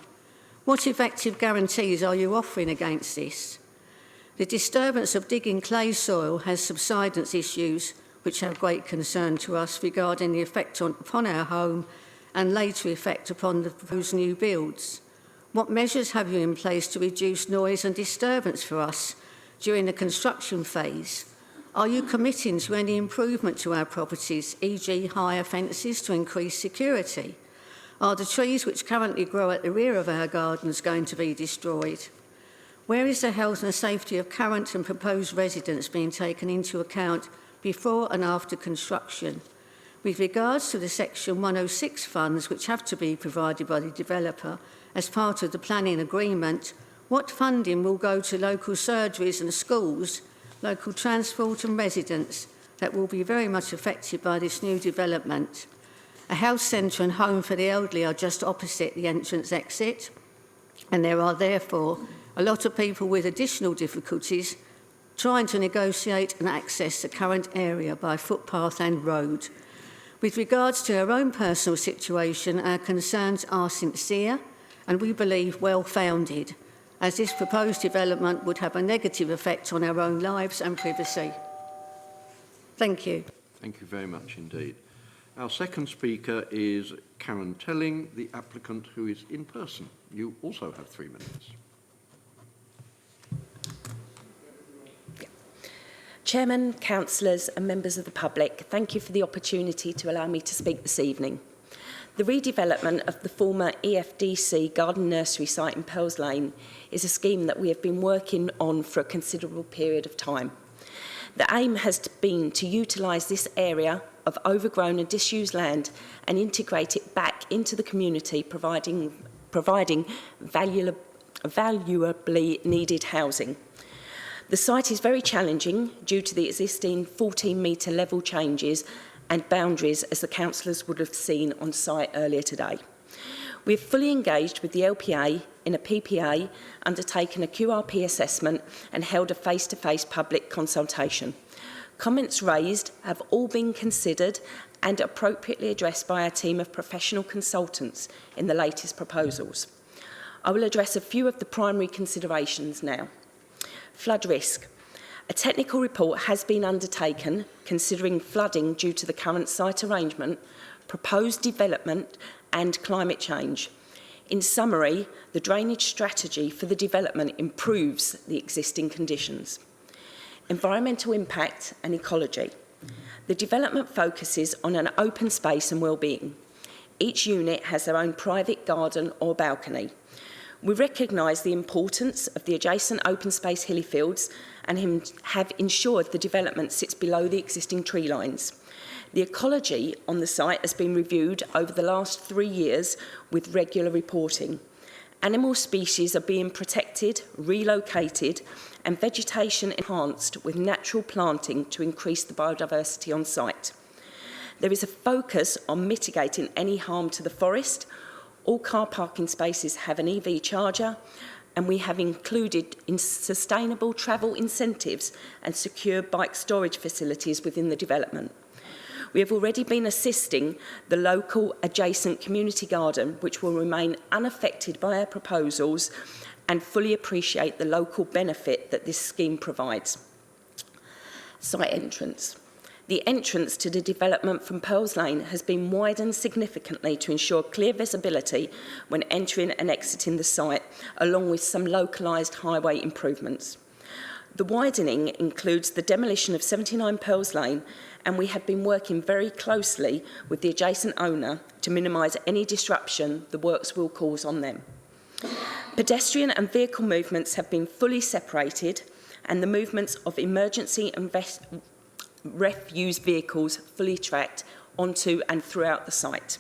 What effective guarantees are you offering against this? The disturbance of digging clay soil has subsidence issues which have great concern to us regarding the effect upon our home and later effect upon the proposed new builds. What measures have you in place to reduce noise and disturbance for us during the construction phase? Are you committing to any improvement to our properties, e.g. higher fences to increase security? Are the trees which currently grow at the rear of our gardens going to be destroyed? Where is the health and safety of current and proposed residents being taken into account before and after construction? With regards to the Section 106 funds which have to be provided by the developer as part of the planning agreement, what funding will go to local surgeries and schools, local transport and residents that will be very much affected by this new development? A health centre and home for the elderly are just opposite the entrance exit, and there are therefore a lot of people with additional difficulties trying to negotiate and access the current area by footpath and road. With regards to our own personal situation, our concerns are sincere and we believe well-founded, as this proposed development would have a negative effect on our own lives and privacy. Thank you. Thank you very much indeed. Our second speaker is Karen Telling, the applicant who is in person. You also have 3 minutes. Chairman, councillors and members of the public, thank you for the opportunity to allow me to speak this evening. The redevelopment of the former EFDC garden nursery site in Pearls Lane is a scheme that we have been working on for a considerable period of time. The aim has been to utilise this area of overgrown and disused land and integrate it back into the community, providing valuably needed housing. The site is very challenging due to the existing 14-metre level changes and boundaries, as the councillors would have seen on site earlier today. We have fully engaged with the LPA in a PPA, undertaken a QRP assessment and held a face-to-face public consultation. Comments raised have all been considered and appropriately addressed by our team of professional consultants in the latest proposals. I will address a few of the primary considerations now. Flood risk. A technical report has been undertaken considering flooding due to the current site arrangement, proposed development and climate change. In summary, the drainage strategy for the development improves the existing conditions. Environmental impact and ecology. The development focuses on an open space and well-being. Each unit has their own private garden or balcony. We recognise the importance of the adjacent open space hilly fields and have ensured the development sits below the existing tree lines. The ecology on the site has been reviewed over the last 3 years with regular reporting. Animal species are being protected, relocated, and vegetation enhanced with natural planting to increase the biodiversity on site. There is a focus on mitigating any harm to the forest. All car parking spaces have an EV charger, and we have included in sustainable travel incentives and secure bike storage facilities within the development. We have already been assisting the local adjacent community garden, which will remain unaffected by our proposals and fully appreciate the local benefit that this scheme provides. Site entrance. The entrance to the development from Pearls Lane has been widened significantly to ensure clear visibility when entering and exiting the site, along with some localised highway improvements. The widening includes the demolition of 79 Pearls Lane, and we have been working very closely with the adjacent owner to minimise any disruption the works will cause on them. Pedestrian and vehicle movements have been fully separated, and the movements of emergency and refuse vehicles fully tracked onto and throughout the site.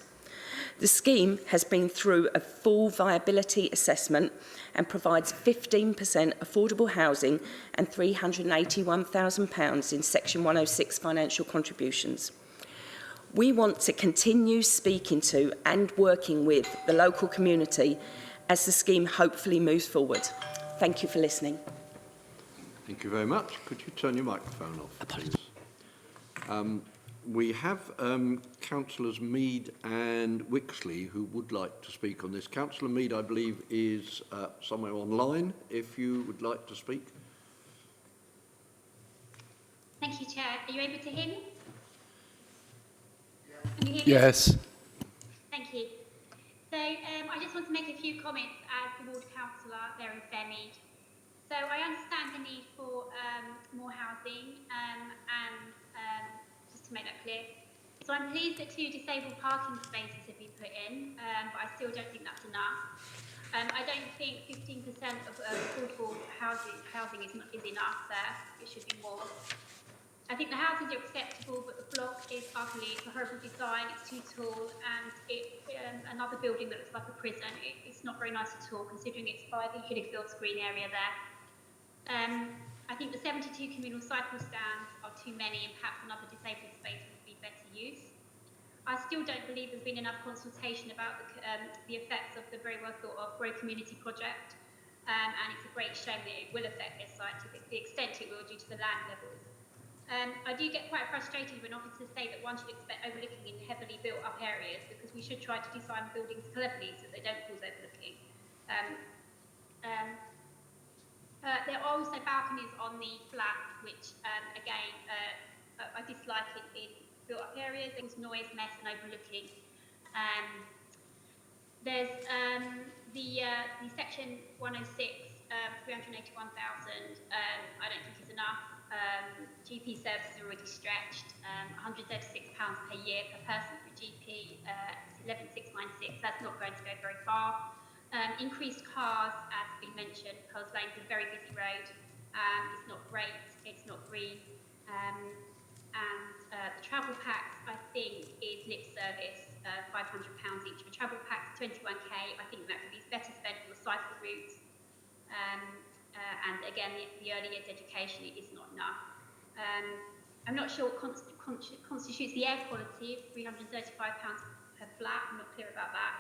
The scheme has been through a full viability assessment and provides 15% affordable housing and £381,000 in Section 106 financial contributions. We want to continue speaking to and working with the local community as the scheme hopefully moves forward. Thank you for listening. Thank you very much. Could you turn your microphone off, please? We have Councillors Mead and Wixley who would like to speak on this. Councillor Mead, I believe, is somewhere online, if you would like to speak. Thank you, Chair. Are you able to hear me? Can you hear me? Yes. Thank you. So I just want to make a few comments as the ward councillor there in Fairmead. So I understand the need for more housing and just to make that clear. So I'm pleased that 2 disabled parking spaces have been put in, but I still don't think that's enough. I don't think 15% of affordable housing is enough there. It should be more. I think the houses are acceptable, but the block is ugly. It's a horrible design. It's too tall, and another building that looks like a prison. It's not very nice at all, considering it's by the Hillyfields Green area there. I think the 72 communal cycle stands are too many, and perhaps another disabled space would be better use. I still don't believe there's been enough consultation about the effects of the very well thought of Grow Community project, and it's a great shame that it will affect this site to the extent it will due to the land levels. I do get quite frustrated when officers say that one should expect overlooking in heavily built up areas, because we should try to design buildings cleverly so they don't cause overlooking. There are also balconies on the flats, which again I dislike in built up areas. It causes noise, mess and overlooking. There's the section 106, 381,000, I don't think is enough. GP services are already stretched, £136 per year per person for GP, it's 11,696, that's not going to go very far. Increased cars, as has been mentioned, because Lane's a very busy road, it's not great, it's not green, and the travel packs, I think, is lip service, £500 each for travel packs, 21k, I think that could be better spent on the cycle routes. And again, the early years education is not enough. I'm not sure what constitutes the air quality of £335 per flat. I'm not clear about that.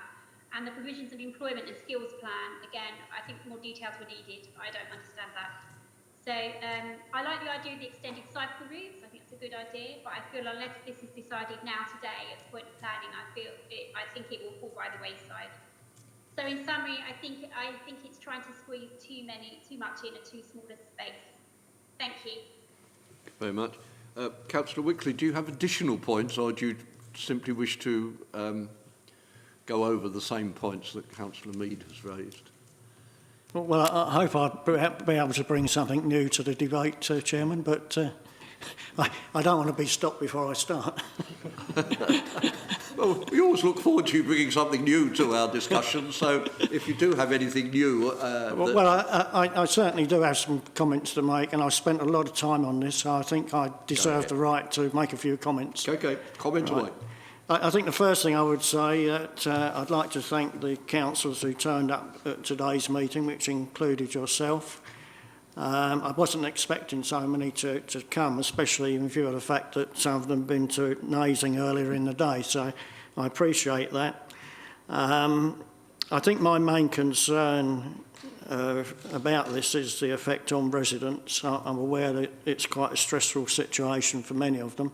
And the provisions of employment and skills plan, again, I think more details were needed. I don't understand that. So I like the idea of the extended cycle routes. I think it's a good idea, but I feel unless this is decided now today at the point of planning, I think it will fall by the wayside. So in summary, I think it's trying to squeeze too much in a too small a space. Thank you. Very much. Councillor Wickley, do you have additional points, or do you simply wish to go over the same points that Councillor Mead has raised? Well, I hope I'll be able to bring something new to the debate, Chairman, but I don't want to be stopped before I start. Well, we always look forward to you bringing something new to our discussion, so if you do have anything new... I certainly do have some comments to make, and I spent a lot of time on this, so I think I deserve the right to make a few comments. Okay, comment away. I think the first thing I would say that I'd like to thank the councillors who turned up at today's meeting, which included yourself. I wasn't expecting so many to come, especially in view of the fact that some of them have been to Nazing earlier in the day, so I appreciate that. I think my main concern about this is the effect on residents. I'm aware that it's quite a stressful situation for many of them.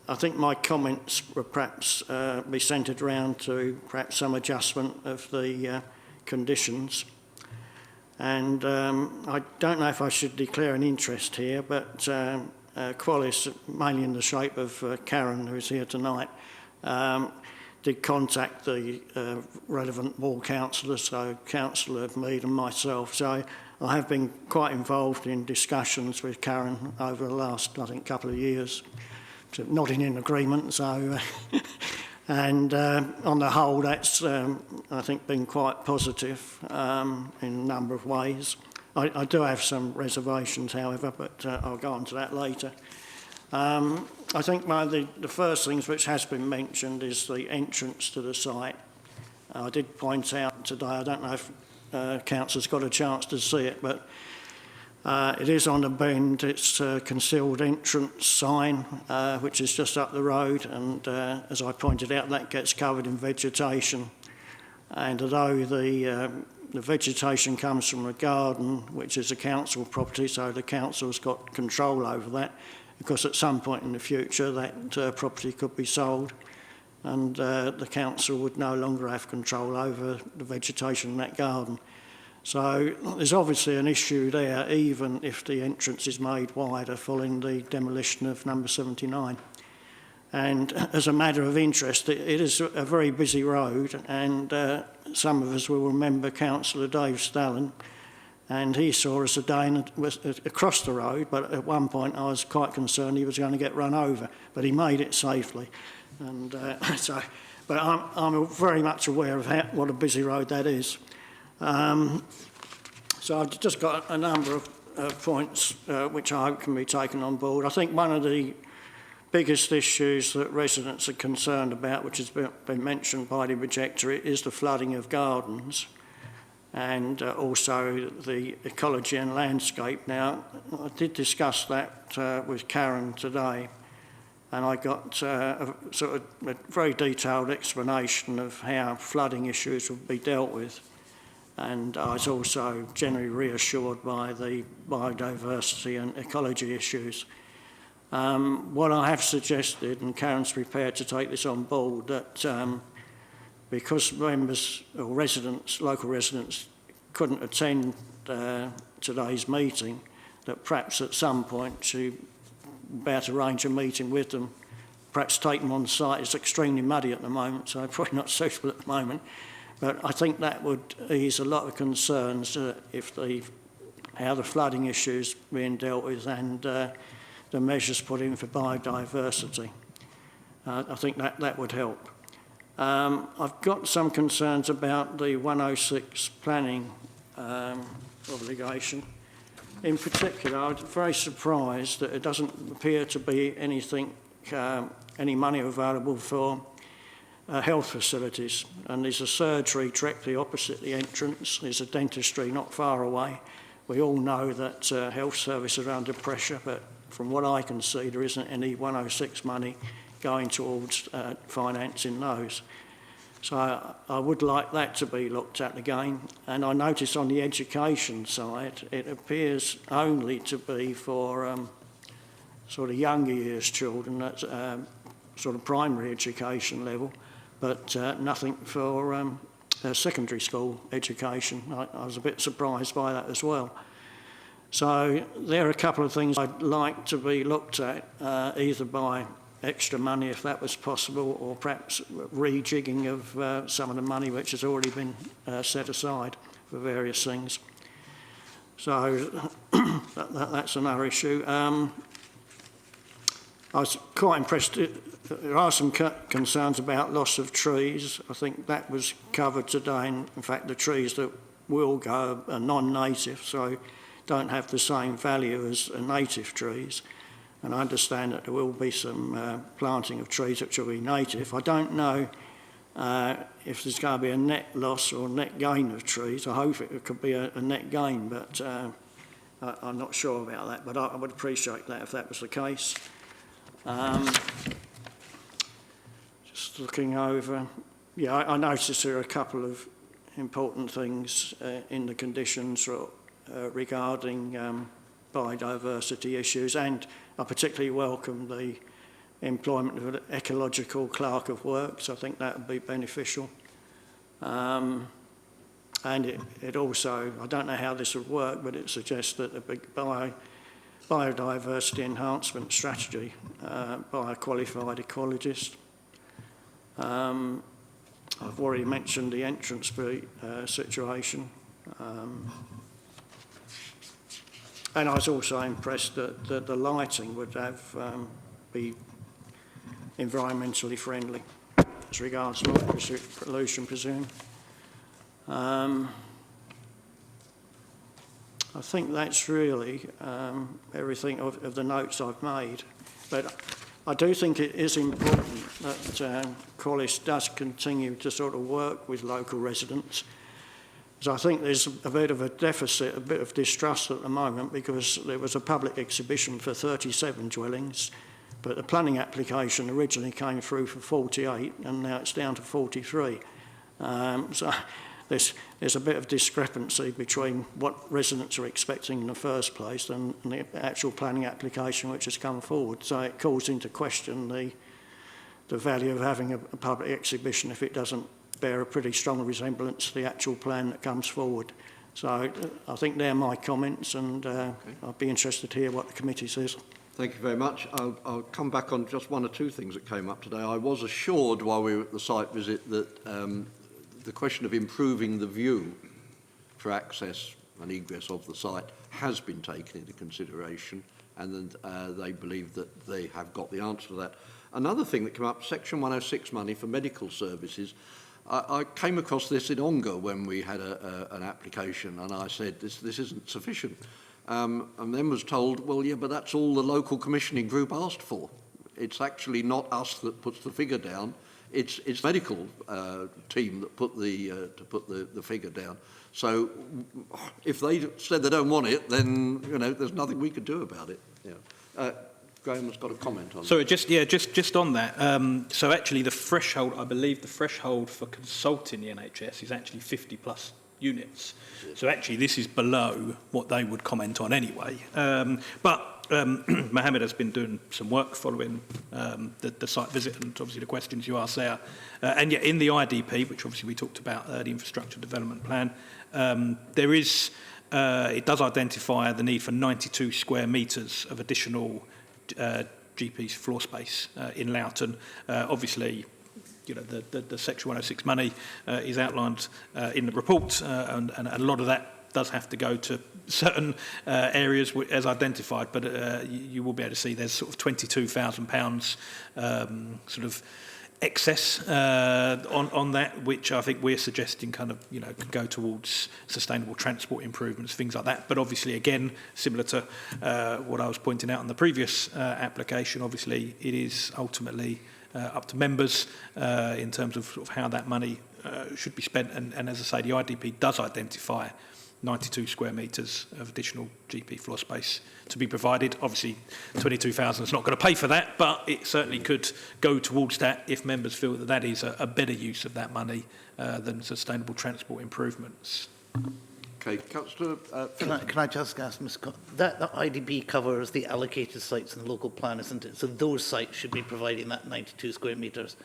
I think my comments will perhaps be centred around to perhaps some adjustment of the conditions. And I don't know if I should declare an interest here, but Qualis, mainly in the shape of Karen, who's here tonight, did contact the relevant ward councillors, so Councillor Mead and myself. So I have been quite involved in discussions with Karen over the last, I think, couple of years, so nodding in agreement. So, and on the whole, that's, I think, been quite positive in a number of ways. I do have some reservations, however, but I'll go on to that later. I think one of the first things which has been mentioned is the entrance to the site. I did point out today, I don't know if Councillor's got a chance to see it, but It is on a bend. It's a concealed entrance sign, which is just up the road, and as I pointed out, that gets covered in vegetation. And although the vegetation comes from a garden, which is a council property, so the council's got control over that, because at some point in the future that property could be sold, and the council would no longer have control over the vegetation in that garden. So there's obviously an issue there, even if the entrance is made wider following the demolition of number 79. And as a matter of interest, it is a very busy road, and some of us will remember Councillor Dave Stallen, and he saw us a day across the road, but at one point I was quite concerned he was going to get run over, but he made it safely. And but I'm very much aware of what a busy road that is. So I've just got a number of points which I hope can be taken on board. I think one of the biggest issues that residents are concerned about, which has been mentioned by the rejector, is the flooding of gardens and also the ecology and landscape. Now, I did discuss that with Karen today, and I got a very detailed explanation of how flooding issues would be dealt with. And I was also generally reassured by the biodiversity and ecology issues. What I have suggested, and Karen's prepared to take this on board, that because members or residents, local residents, couldn't attend today's meeting, that perhaps at some point she about arrange a meeting with them, perhaps take them on site. It's extremely muddy at the moment, so probably not suitable at the moment. But I think that would ease a lot of concerns how the flooding issues being dealt with and the measures put in for biodiversity. I think that would help. I've got some concerns about the 106 planning obligation. In particular, I'm very surprised that it doesn't appear to be any money available for health facilities, and there's a surgery directly opposite the entrance. There's a dentistry not far away. We all know that health services are under pressure, but from what I can see, there isn't any 106 money going towards financing those. So I would like that to be looked at again. And I notice on the education side, it appears only to be for sort of younger years children at sort of primary education level, but nothing for secondary school education. I was a bit surprised by that as well. So there are a couple of things I'd like to be looked at, either by extra money if that was possible, or perhaps rejigging of some of the money which has already been set aside for various things. So that's another issue. I was quite impressed. There are some concerns about loss of trees. I think that was covered today. In fact, the trees that will go are non-native, so don't have the same value as native trees. And I understand that there will be some planting of trees which will be native. I don't know if there's going to be a net loss or net gain of trees. I hope it could be a net gain, but I'm not sure about that. But I would appreciate that if that was the case. Just looking over, yeah, I noticed there are a couple of important things in the conditions regarding biodiversity issues, and I particularly welcome the employment of an ecological clerk of works. I think that would be beneficial. And it also, I don't know how this would work, but it suggests that a big biodiversity enhancement strategy by a qualified ecologist. I've already mentioned the entrance situation. And I was also impressed that the lighting would be environmentally friendly as regards noise pollution, presume. I think that's really everything of the notes I've made. But I do think it is important that Collis does continue to sort of work with local residents So I think there's a bit of a deficit, a bit of distrust at the moment, because there was a public exhibition for 37 dwellings, but the planning application originally came through for 48 and now it's down to 43. So there's a bit of discrepancy between what residents are expecting in the first place and the actual planning application which has come forward. So it calls into question the value of having a public exhibition if it doesn't bear a pretty strong resemblance to the actual plan that comes forward. So I think they're my comments, and I'd be interested to hear what the committee says. Thank you very much. I'll come back on just one or two things that came up today. I was assured while we were at the site visit that the question of improving the view for access and egress of the site has been taken into consideration, and they believe that they have got the answer to that. Another thing that came up, Section 106 money for medical services. I came across this in Ongar when we had an application, and I said, this isn't sufficient. And then was told, well, yeah, but that's all the local commissioning group asked for. It's actually not us that puts the figure down. It's medical team that put the figure down. So if they said they don't want it, then there's nothing we could do about it. Yeah. Graham has got a comment on Sorry, just on that. So actually the threshold, I believe the threshold for consulting the NHS is actually 50 plus units. So actually this is below what they would comment on anyway. But Mohammed has been doing some work following the site visit and obviously the questions you asked there. And yet in the IDP, which obviously we talked about, the Infrastructure Development Plan, there is, it does identify the need for 92 square metres of additional GP's floor space in Loughton. Obviously, the Section 106 money is outlined in the report, and a lot of that does have to go to certain areas as identified, but you will be able to see there's sort of £22,000 sort of excess on that, which I think we're suggesting kind of, can go towards sustainable transport improvements, things like that. But obviously, again, similar to what I was pointing out on the previous application, obviously it is ultimately up to members in terms of, sort of how that money should be spent. And as I say, the IDP does identify 92 square metres of additional GP floor space to be provided. Obviously, 22,000 is not going to pay for that, but it certainly could go towards that if members feel that that is a better use of that money than sustainable transport improvements. Okay, Councillor... Can I just ask, Ms. Scott, that IDB covers the allocated sites in the local plan, isn't it? So those sites should be providing that 92 square metres.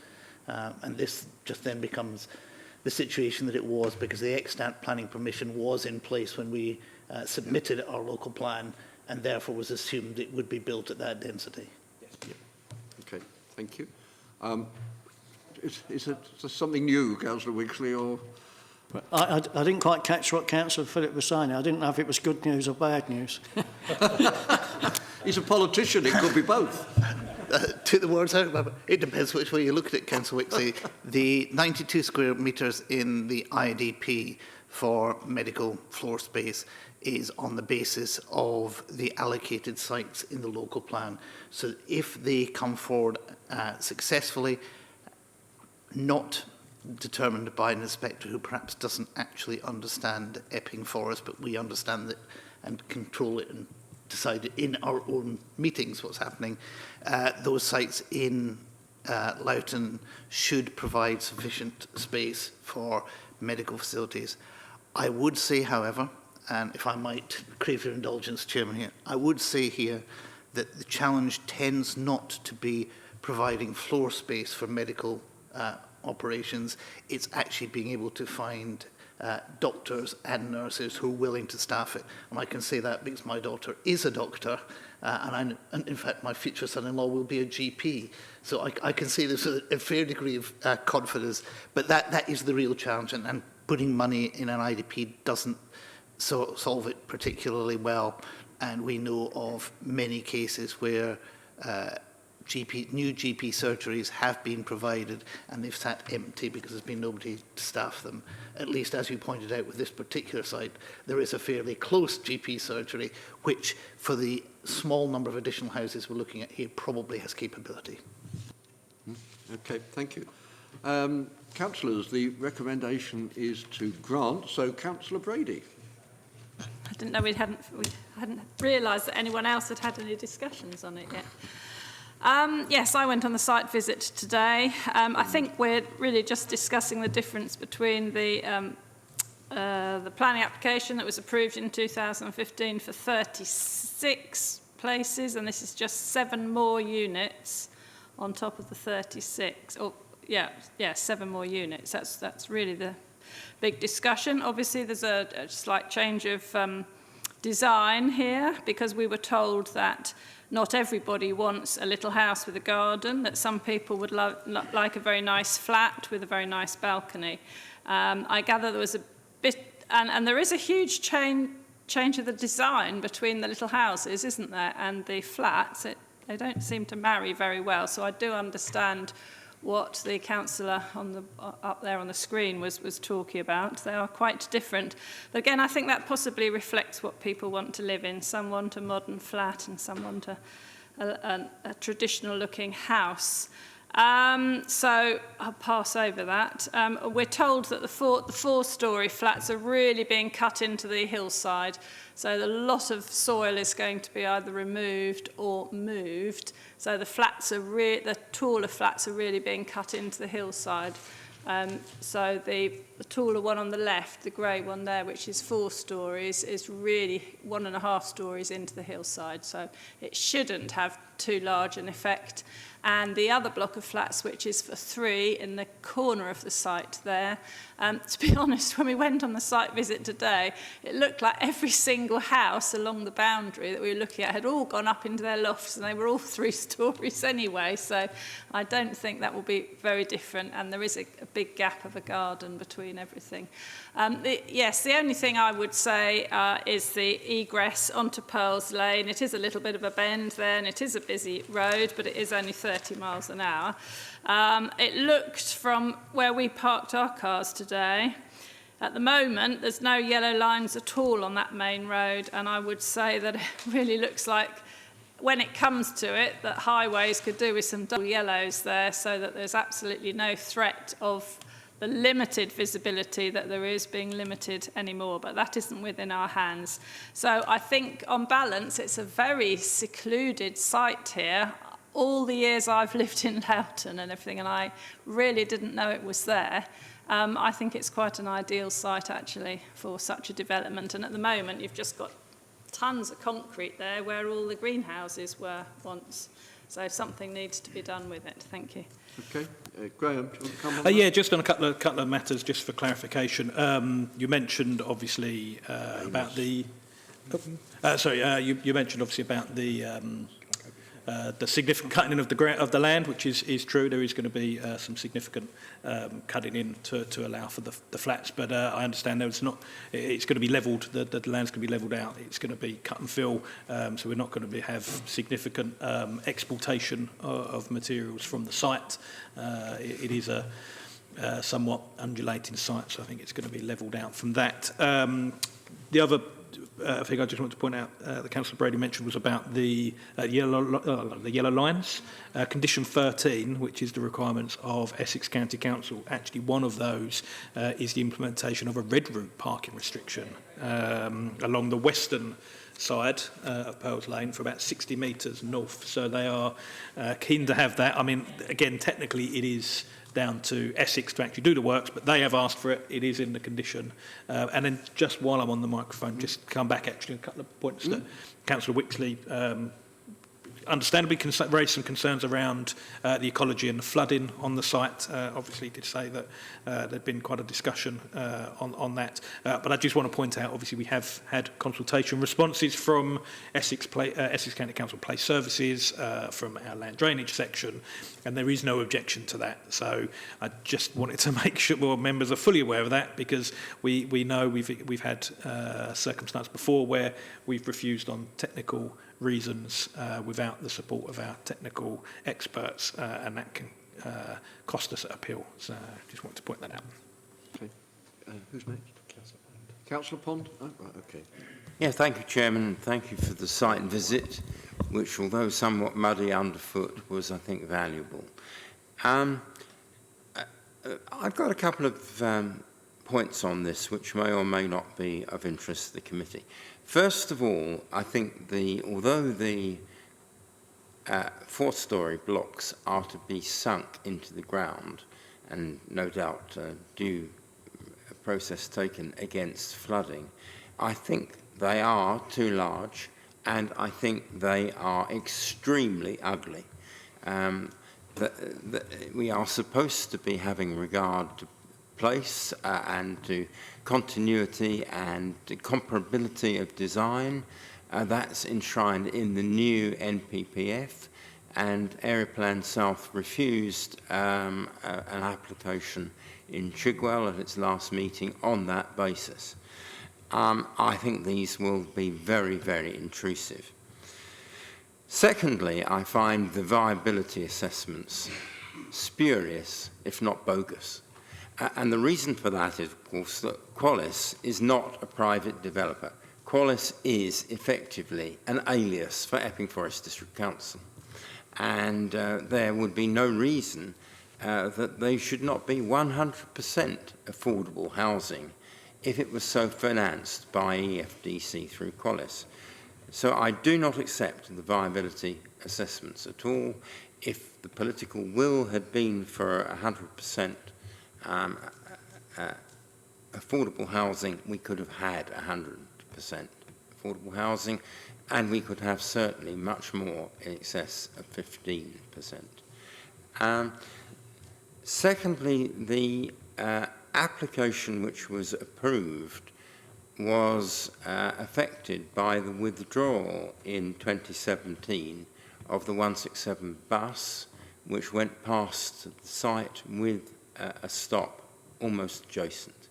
And this just then becomes the situation that it was, because the extant planning permission was in place when we submitted our local plan, and therefore was assumed it would be built at that density. Yes. Yeah. Okay, thank you. Is it something new, Councillor Wigsley, or...? I didn't quite catch what Councillor Philip was saying. I didn't know if it was good news or bad news. He's a politician, it could be both. To the words out, it depends which way you look at it, Councillor Wixley. The 92 square metres in the IDP for medical floor space is on the basis of the allocated sites in the local plan. So if they come forward successfully, not determined by an inspector who perhaps doesn't actually understand Epping Forest, but we understand it and control it and decide in our own meetings what's happening, those sites in Loughton should provide sufficient space for medical facilities. I would say, however, and if I might crave your indulgence, Chairman, here, I would say here that the challenge tends not to be providing floor space for medical operations. It's actually being able to find doctors and nurses who are willing to staff it. And I can say that because my daughter is a doctor, and in fact my future son-in-law will be a GP. So I can say this with a fair degree of confidence, but that is the real challenge, and putting money in an IDP doesn't solve it particularly well. And we know of many cases where new GP surgeries have been provided and they've sat empty because there's been nobody to staff them. At least, as you pointed out with this particular site, there is a fairly close GP surgery, which for the small number of additional houses we're looking at here probably has capability. Okay, thank you. Councillors, the recommendation is to grant. So, Councillor Brady. I didn't know we hadn't realised that anyone else had had any discussions on it yet. Yes, I went on the site visit today. I think we're really just discussing the difference between the planning application that was approved in 2015 for 36 places, and this is just 7 more units on top of the 36. Oh, yeah, 7 more units. That's really the big discussion. Obviously, there's a slight change of design here, because we were told that not everybody wants a little house with a garden, that some people would like a very nice flat with a very nice balcony. I gather there was a bit, and there is a huge change of the design between the little houses, isn't there, and the flats. They don't seem to marry very well, so I do understand what the councillor up there on the screen was talking about. They are quite different. But again, I think that possibly reflects what people want to live in. Some want a modern flat and some want a traditional-looking house. So I'll pass over that. We're told that the four-storey flats are really being cut into the hillside, so a lot of soil is going to be either removed or moved. So the taller flats are really being cut into the hillside. So the taller one on the left, the grey one there, which is 4 stories, is really 1.5 stories into the hillside. So it shouldn't have too large an effect. And the other block of flats, which is for 3 in the corner of the site there, to be honest, when we went on the site visit today, it looked like every single house along the boundary that we were looking at had all gone up into their lofts, and they were all 3 stories anyway. So I don't think that will be very different, and there is a big gap of a garden between everything. Yes, the only thing I would say is the egress onto Pearls Lane. It is a little bit of a bend there, and it is a busy road, but it is only 30 miles an hour. It looked from where we parked our cars today. At the moment, there's no yellow lines at all on that main road, and I would say that it really looks like, when it comes to it, that highways could do with some double yellows there, so that there's absolutely no threat of the limited visibility that there is being limited anymore, but that isn't within our hands. So I think, on balance, it's a very secluded site here. All the years I've lived in Loughton and everything, and I really didn't know it was there. I think it's quite an ideal site, actually, for such a development. And at the moment, you've just got tons of concrete there where all the greenhouses were once. So something needs to be done with it. Thank you. Okay. Graham, do you want to come on Yeah, just on a couple of matters, just for clarification. You mentioned, obviously, about the... you mentioned, obviously, about the significant cutting in of the land, which is true. There is going to be some significant cutting in to allow for the flats, but I understand it's going to be levelled. The land's going to be levelled out. It's going to be cut and fill, so we're not going to have significant exportation of materials from the site. It is a somewhat undulating site, so I think it's going to be levelled out from that. The other thing I just want to point out, that Councillor Brady mentioned, was about the yellow lines. Condition 13, which is the requirements of Essex County Council, actually one of those is the implementation of a red route parking restriction along the western side of Pearls Lane for about 60 metres north. So they are keen to have that. I mean, again, technically it is down to Essex to actually do the works, but they have asked for it. It is in the condition. And then just while I'm on the microphone, just come back actually a couple of points that Councillor Wixley understandably raised some concerns around the ecology and the flooding on the site. Obviously, did say that there'd been quite a discussion on that. But I just want to point out, obviously, we have had consultation responses from Essex County Council Place Services, from our land drainage section, and there is no objection to that. So I just wanted to make sure more members are fully aware of that, because we know we've had circumstance before where we've refused on technical reasons without the support of our technical experts, and that can cost us an appeal. So I just wanted to point that out. Okay. Who's next? Councillor Pond? Oh, right, okay. Yeah, thank you, Chairman. Thank you for the site visit, which, although somewhat muddy underfoot, was, I think, valuable. I've got a couple of points on this which may or may not be of interest to the committee. First of all, I think although the 4-storey blocks are to be sunk into the ground, and no doubt due process taken against flooding, I think they are too large, and I think they are extremely ugly. We are supposed to be having regard to place and to continuity and to comparability of design. That's enshrined in the new NPPF, and Area Plan South refused an application in Chigwell at its last meeting on that basis. I think these will be very, very intrusive. Secondly, I find the viability assessments spurious, if not bogus. And the reason for that is, of course, that Qualis is not a private developer. Qualis is effectively an alias for Epping Forest District Council. And there would be no reason that they should not be 100% affordable housing if it was so financed by EFDC through Qualis. So I do not accept the viability assessments at all. If the political will had been for 100% affordable housing, we could have had 100% affordable housing, and we could have certainly much more in excess of 15%. Secondly, the application which was approved was affected by the withdrawal in 2017 of the 167 bus, which went past the site with a stop almost adjacent.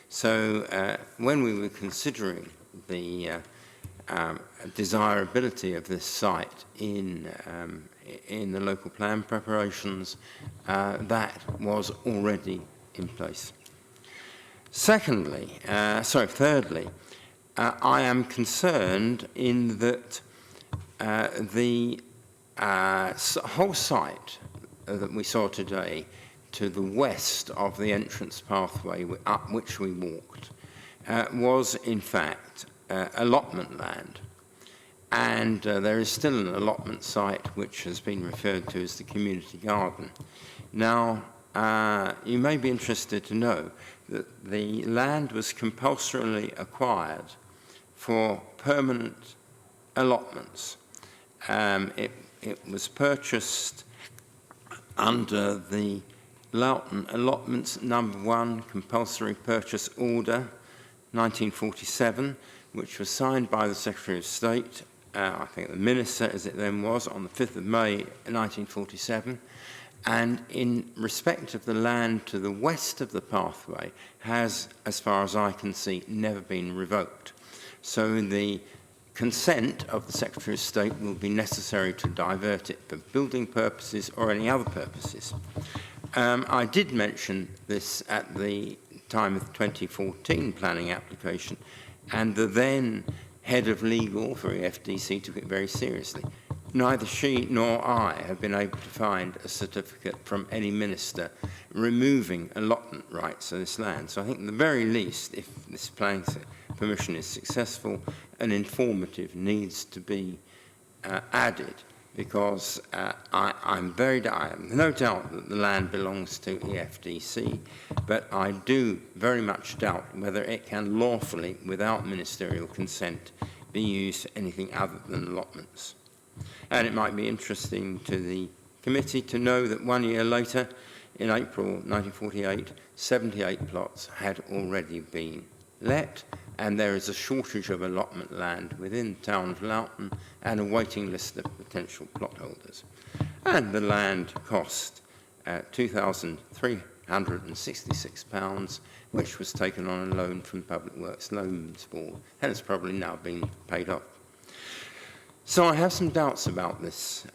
So when we were considering the desirability of this site in the local plan preparations, that was already in place. Thirdly, I am concerned in that the whole site that we saw today to the west of the entrance pathway up which we walked was in fact allotment land. And there is still an allotment site which has been referred to as the community garden. Now, you may be interested to know that the land was compulsorily acquired for permanent allotments. It was purchased under the Loughton Allotments Number 1 Compulsory Purchase Order 1947, which was signed by the Secretary of State, I think the Minister as it then was, on the 5th of May 1947. And in respect of the land to the west of the pathway has, as far as I can see, never been revoked. So the consent of the Secretary of State will be necessary to divert it for building purposes or any other purposes. I did mention this at the time of the 2014 planning application, and the then head of legal for EFDC took it very seriously. Neither she nor I have been able to find a certificate from any minister removing allotment rights of this land. So I think at the very least, if this planning permission is successful, an informative needs to be added, because I have no doubt that the land belongs to EFDC, but I do very much doubt whether it can lawfully, without ministerial consent, be used for anything other than allotments. And it might be interesting to the committee to know that 1 year later, in April 1948, 78 plots had already been let, and there is a shortage of allotment land within the town of Loughton and a waiting list of potential plot holders. And the land cost £2,366, which was taken on a loan from the Public Works Loans Board, and it's probably now been paid off. So I have some doubts about this.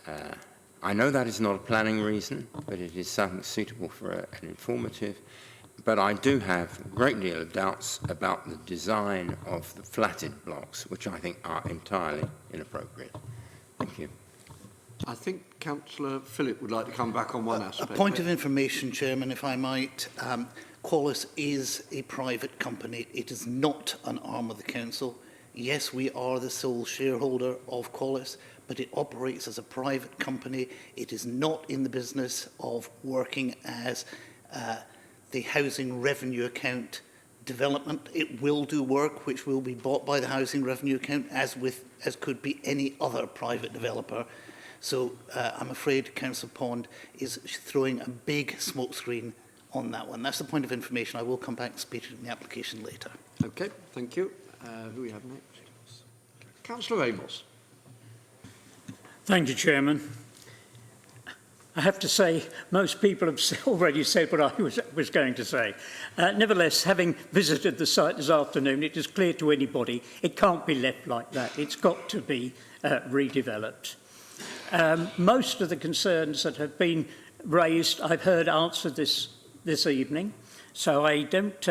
I know that is not a planning reason, but it is something suitable for an informative. But I do have a great deal of doubts about the design of the flatted blocks, which I think are entirely inappropriate. Thank you. I think Councillor Phillip would like to come back on one aspect. A point of information, Chairman, if I might. Qualis is a private company. It is not an arm of the council. Yes, we are the sole shareholder of Qualis, but it operates as a private company. It is not in the business of working as the housing revenue account development. It will do work which will be bought by the housing revenue account as could be any other private developer. So I'm afraid Councillor Pond is throwing a big smokescreen on that one. That's the point of information. I will come back and speak in the application later. Okay, thank you. Who do we have next? Councillor Amos. Thank you, Chairman. I have to say, most people have already said what I was going to say. Nevertheless, having visited the site this afternoon, it is clear to anybody it can't be left like that. It's got to be redeveloped. Most of the concerns that have been raised, I've heard answered this evening, so I don't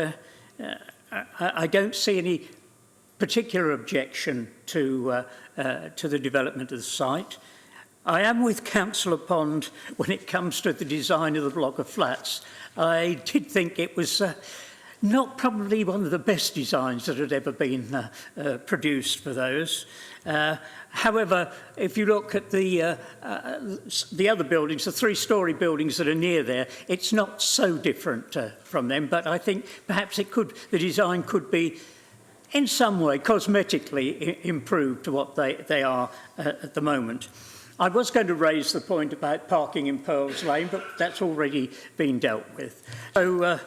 see any particular objection to the development of the site. I am with Councillor Pond when it comes to the design of the block of flats. I did think it was not probably one of the best designs that had ever been produced for those. However, if you look at the other buildings, the three-storey buildings that are near there, it's not so different from them, but I think perhaps the design could be in some way cosmetically improved to what they are at the moment. I was going to raise the point about parking in Pearls Lane, but that's already been dealt with. So,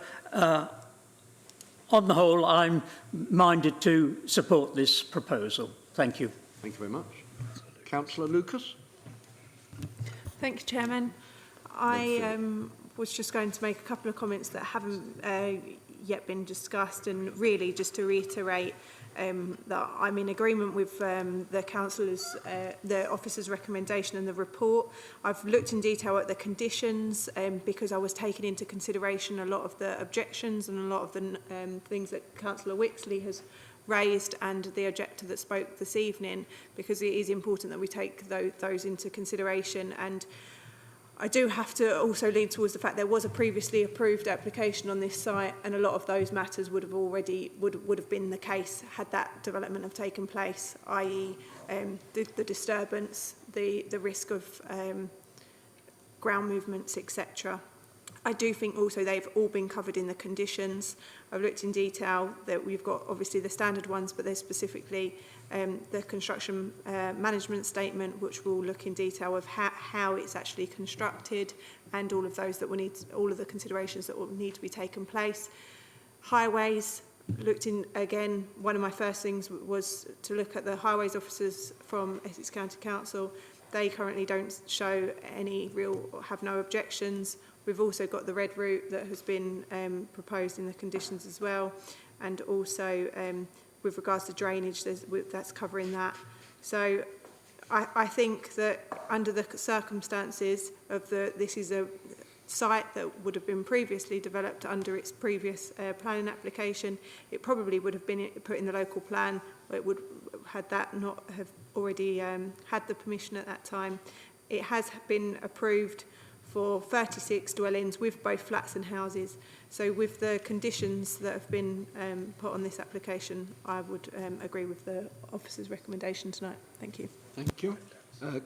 on the whole, I'm minded to support this proposal. Thank you. Thank you very much. Councillor Lucas. Thank you, Chairman. I was just going to make a couple of comments that haven't yet been discussed, and really just to reiterate that I'm in agreement with the councillors, the officer's recommendation and the report. I've looked in detail at the conditions because I was taking into consideration a lot of the objections and a lot of the things that Councillor Wixley has raised and the objector that spoke this evening, because it is important that we take those into consideration. And I do have to also lean towards the fact there was a previously approved application on this site, and a lot of those matters would have been the case had that development have taken place, i.e. the disturbance, the risk of ground movements, etc. I do think also they've all been covered in the conditions. I've looked in detail that we've got obviously the standard ones, but there's specifically the construction management statement, which will look in detail of how it's actually constructed, and all of those that will need, all of the considerations that will need to be taken place. Highways, looked in again. One of my first things was to look at the highways officers from Essex County Council. They currently don't show any have no objections. We've also got the red route that has been proposed in the conditions as well, and also with regards to drainage, that's covering that. So I think that under the circumstances of this is a site that would have been previously developed under its previous planning application. It probably would have been put in the local plan, but it would had that not have already had the permission at that time. It has been approved for 36 dwellings with both flats and houses. So with the conditions that have been put on this application, I would agree with the officer's recommendation tonight. Thank you. Thank you.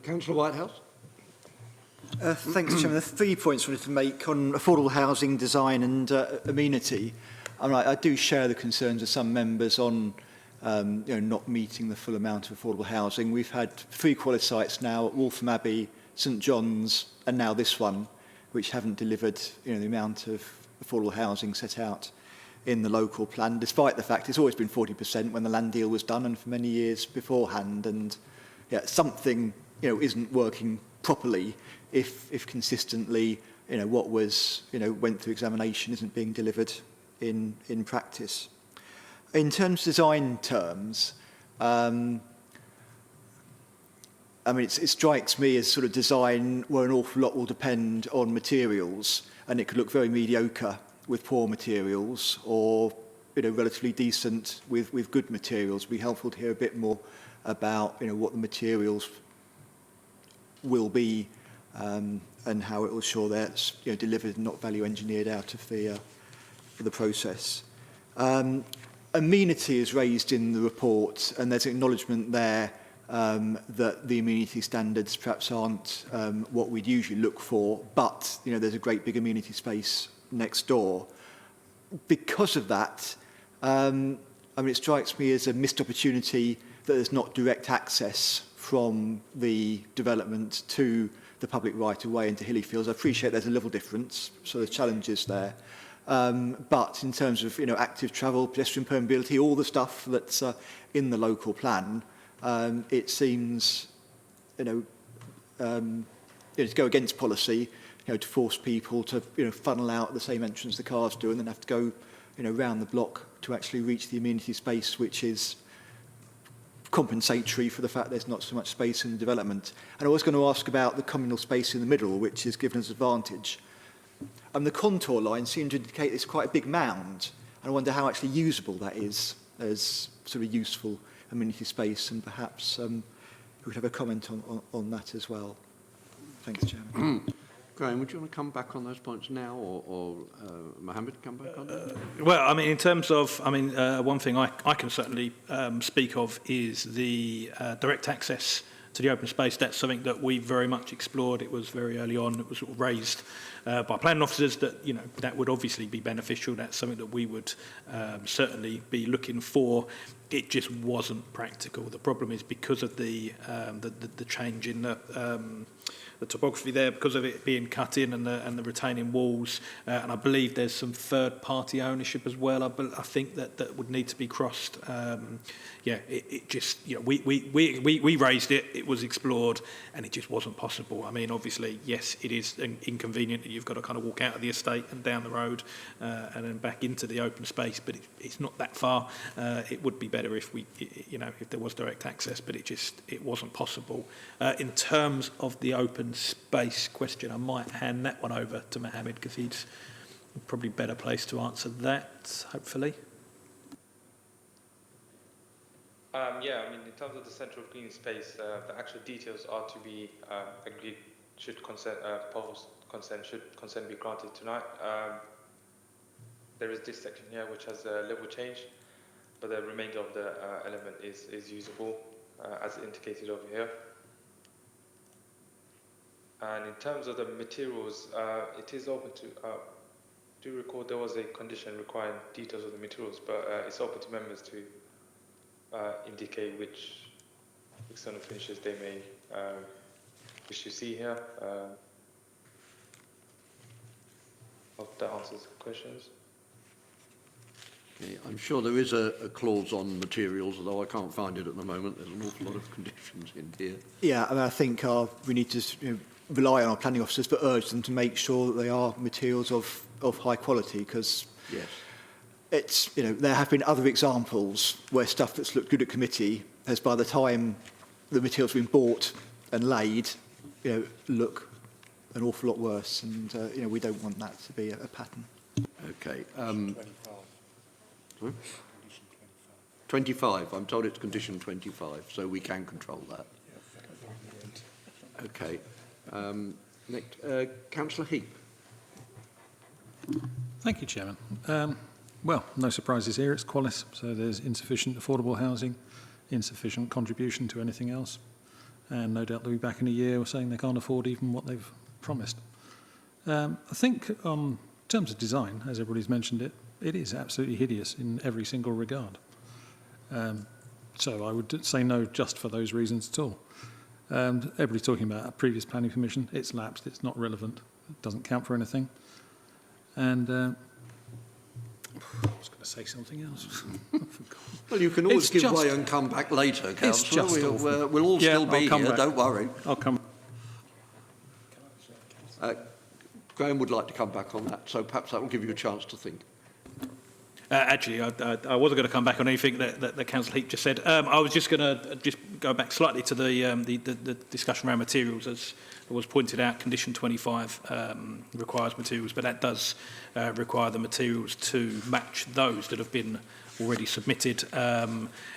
Councillor Whitehouse. Thanks, Chairman. There are 3 points I wanted to make on affordable housing design and amenity. I do share the concerns of some members on not meeting the full amount of affordable housing. We've had 3 quality sites now at Waltham Abbey, St John's, and now this one, which haven't delivered the amount of affordable housing set out in the local plan, despite the fact it's always been 40% when the land deal was done and for many years beforehand. And something isn't working properly if consistently what was went through examination isn't being delivered in practice. In terms of design terms, it strikes me as sort of design where an awful lot will depend on materials, and it could look very mediocre with poor materials, or relatively decent with good materials. It'd be helpful to hear a bit more about what the materials will be and how it will ensure that's delivered and not value engineered out of the process. Amenity is raised in the report, and there's acknowledgement there that the amenity standards perhaps aren't what we'd usually look for, but there's a great big amenity space next door. Because of that, it strikes me as a missed opportunity that there's not direct access from the development to the public right-of-way into Hilly Fields. I appreciate there's a level difference, so there's challenges there. But in terms of active travel, pedestrian permeability, all the stuff that's in the local plan, it seems to go against policy, to force people to funnel out the same entrance the cars do and then have to go round the block to actually reach the amenity space, which is compensatory for the fact there's not so much space in the development. And I was going to ask about the communal space in the middle, which is given as advantage. And the contour lines seem to indicate it's quite a big mound. And I wonder how actually usable that is as sort of useful amenity space, and perhaps we could have a comment on that as well. Thanks, Chairman. Graham, would you want to come back on those points now, or Mohammed come back on that? Well, in terms of, one thing I can certainly speak of is the direct access to the open space. That's something that we very much explored. It was very early on. It was sort of raised by planning officers that that would obviously be beneficial. That's something that we would certainly be looking for. It just wasn't practical. The problem is because of the change in the topography there, because of it being cut in and the retaining walls, and I believe there's some third-party ownership as well. I think that would need to be crossed. It just we raised it. It was explored, and it just wasn't possible. Obviously, yes, it is inconvenient that you've got to kind of walk out of the estate and down the road and then back into the open space, but it's not that far. It would be better if if there was direct access, but it wasn't possible. In terms of the open space question, I might hand that one over to Mohammed because he's probably better placed to answer that, hopefully. In terms of the central green space, the actual details are to be agreed should consent be granted tonight. There is this section here which has a level change, but the remainder of the element is usable as indicated over here. And in terms of the materials, it is open to, do recall there was a condition requiring details of the materials, but it's open to members to indicate which external finishes they may wish to see here. Hope that answers the questions. Okay, I'm sure there is a clause on materials, although I can't find it at the moment. There's an awful lot of conditions in here. Yeah, I think we need to rely on our planning officers, but urge them to make sure that they are materials of high quality, because yes, it's there have been other examples where stuff that's looked good at committee has, by the time the materials have been bought and laid, look an awful lot worse, and we don't want that to be a pattern. Okay. 25. I'm told it's condition 25, so we can control that. Okay. Next, Councillor Heap. Thank you, Chairman. Well, no surprises here. It's Qualis, so there's insufficient affordable housing, insufficient contribution to anything else, and no doubt they'll be back in a year saying they can't afford even what they've promised. I think, in terms of design, as everybody's mentioned it is absolutely hideous in every single regard. So I would say no just for those reasons at all. Everybody's talking about a previous planning permission. It's lapsed. It's not relevant. It doesn't count for anything. And I was going to say something else. Well, you can always give way and come back later, Councillor. We'll all still be here, back. Don't worry. I'll come. Graham would like to come back on that, so perhaps that will give you a chance to think. Actually, I wasn't going to come back on anything that Councillor Heap just said. I was just going to go back slightly to the discussion around materials, as was pointed out, condition 25 requires materials, but that does require the materials to match those that have been already submitted.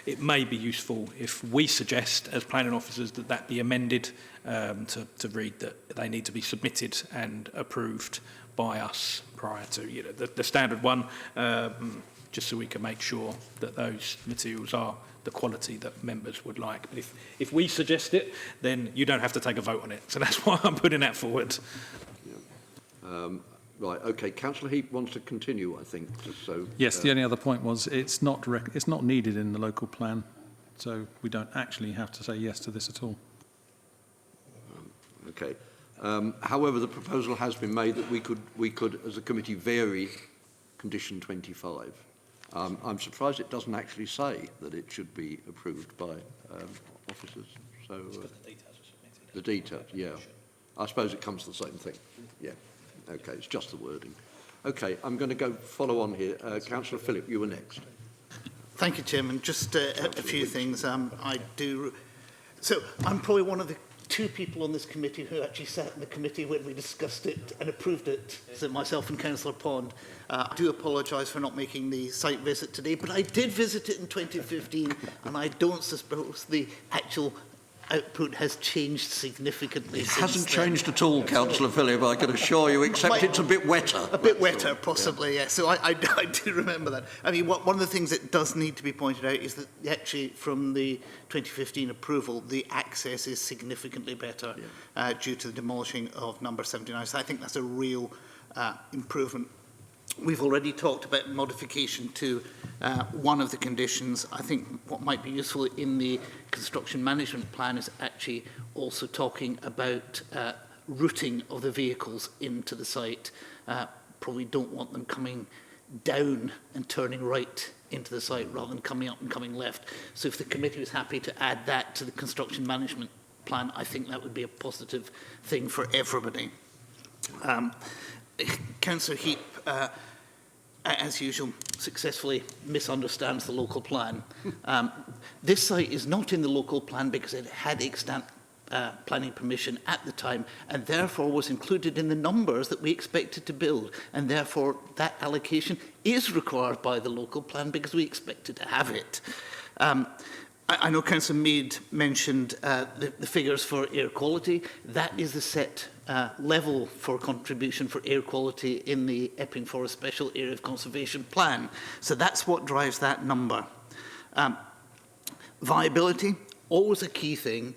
It may be useful if we suggest, as planning officers, that that be amended to read that they need to be submitted and approved by us prior to the standard one, just so we can make sure that those materials are the quality that members would like. But if we suggest it, then you don't have to take a vote on it. So that's why I'm putting that forward. Yeah. Right, okay. Councillor Heap wants to continue, I think. So yes, the only other point was it's not needed in the local plan, so we don't actually have to say yes to this at all. Okay. However, the proposal has been made that we could, as a committee, vary condition 25. I'm surprised it doesn't actually say that it should be approved by officers. So the details, yeah. I suppose it comes to the same thing. Yeah. Okay, it's just the wording. Okay, I'm going to follow on here. Councillor Phillip, you were next. Thank you, Chairman. Just a few things. So I'm probably one of the two people on this committee who actually sat in the committee when we discussed it and approved it, so myself and Councillor Pond. I do apologise for not making the site visit today, but I did visit it in 2015, and I don't suppose the actual output has changed significantly. It hasn't changed at all, Councillor Phillip, I can assure you, except it's a bit wetter. A bit wetter, possibly, yeah. So I do remember that. I mean, one of the things that does need to be pointed out is that actually from the 2015 approval, the access is significantly better due to the demolishing of number 79. So I think that's a real improvement. We've already talked about modification to one of the conditions. I think what might be useful in the construction management plan is actually also talking about routing of the vehicles into the site. Probably don't want them coming down and turning right into the site rather than coming up and coming left. So if the committee was happy to add that to the construction management plan, I think that would be a positive thing for everybody. Councillor Heap, as usual, successfully misunderstands the local plan. This site is not in the local plan because it had extant planning permission at the time and therefore was included in the numbers that we expected to build, and therefore that allocation is required by the local plan because we expected to have it. I know Councillor Mead mentioned the figures for air quality. That is the set level for contribution for air quality in the Epping Forest Special Area of Conservation Plan. So that's what drives that number. Viability, always a key thing.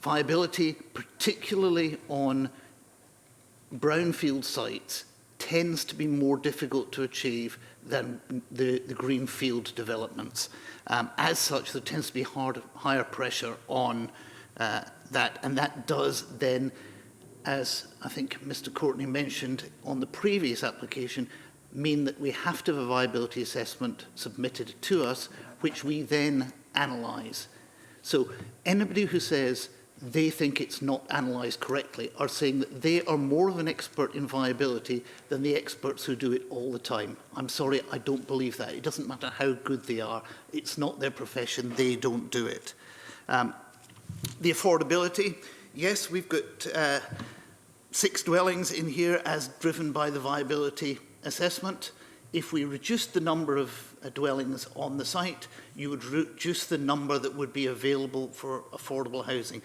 Viability, particularly on brownfield sites, tends to be more difficult to achieve than the greenfield developments. As such, there tends to be higher pressure on that, and that does then, as I think Mr. Courtney mentioned on the previous application, mean that we have to have a viability assessment submitted to us, which we then analyse. So anybody who says they think it's not analysed correctly are saying that they are more of an expert in viability than the experts who do it all the time. I'm sorry, I don't believe that. It doesn't matter how good they are. It's not their profession. They don't do it. The affordability, yes, we've got 6 dwellings in here as driven by the viability assessment. If we reduced the number of dwellings on the site, you would reduce the number that would be available for affordable housing.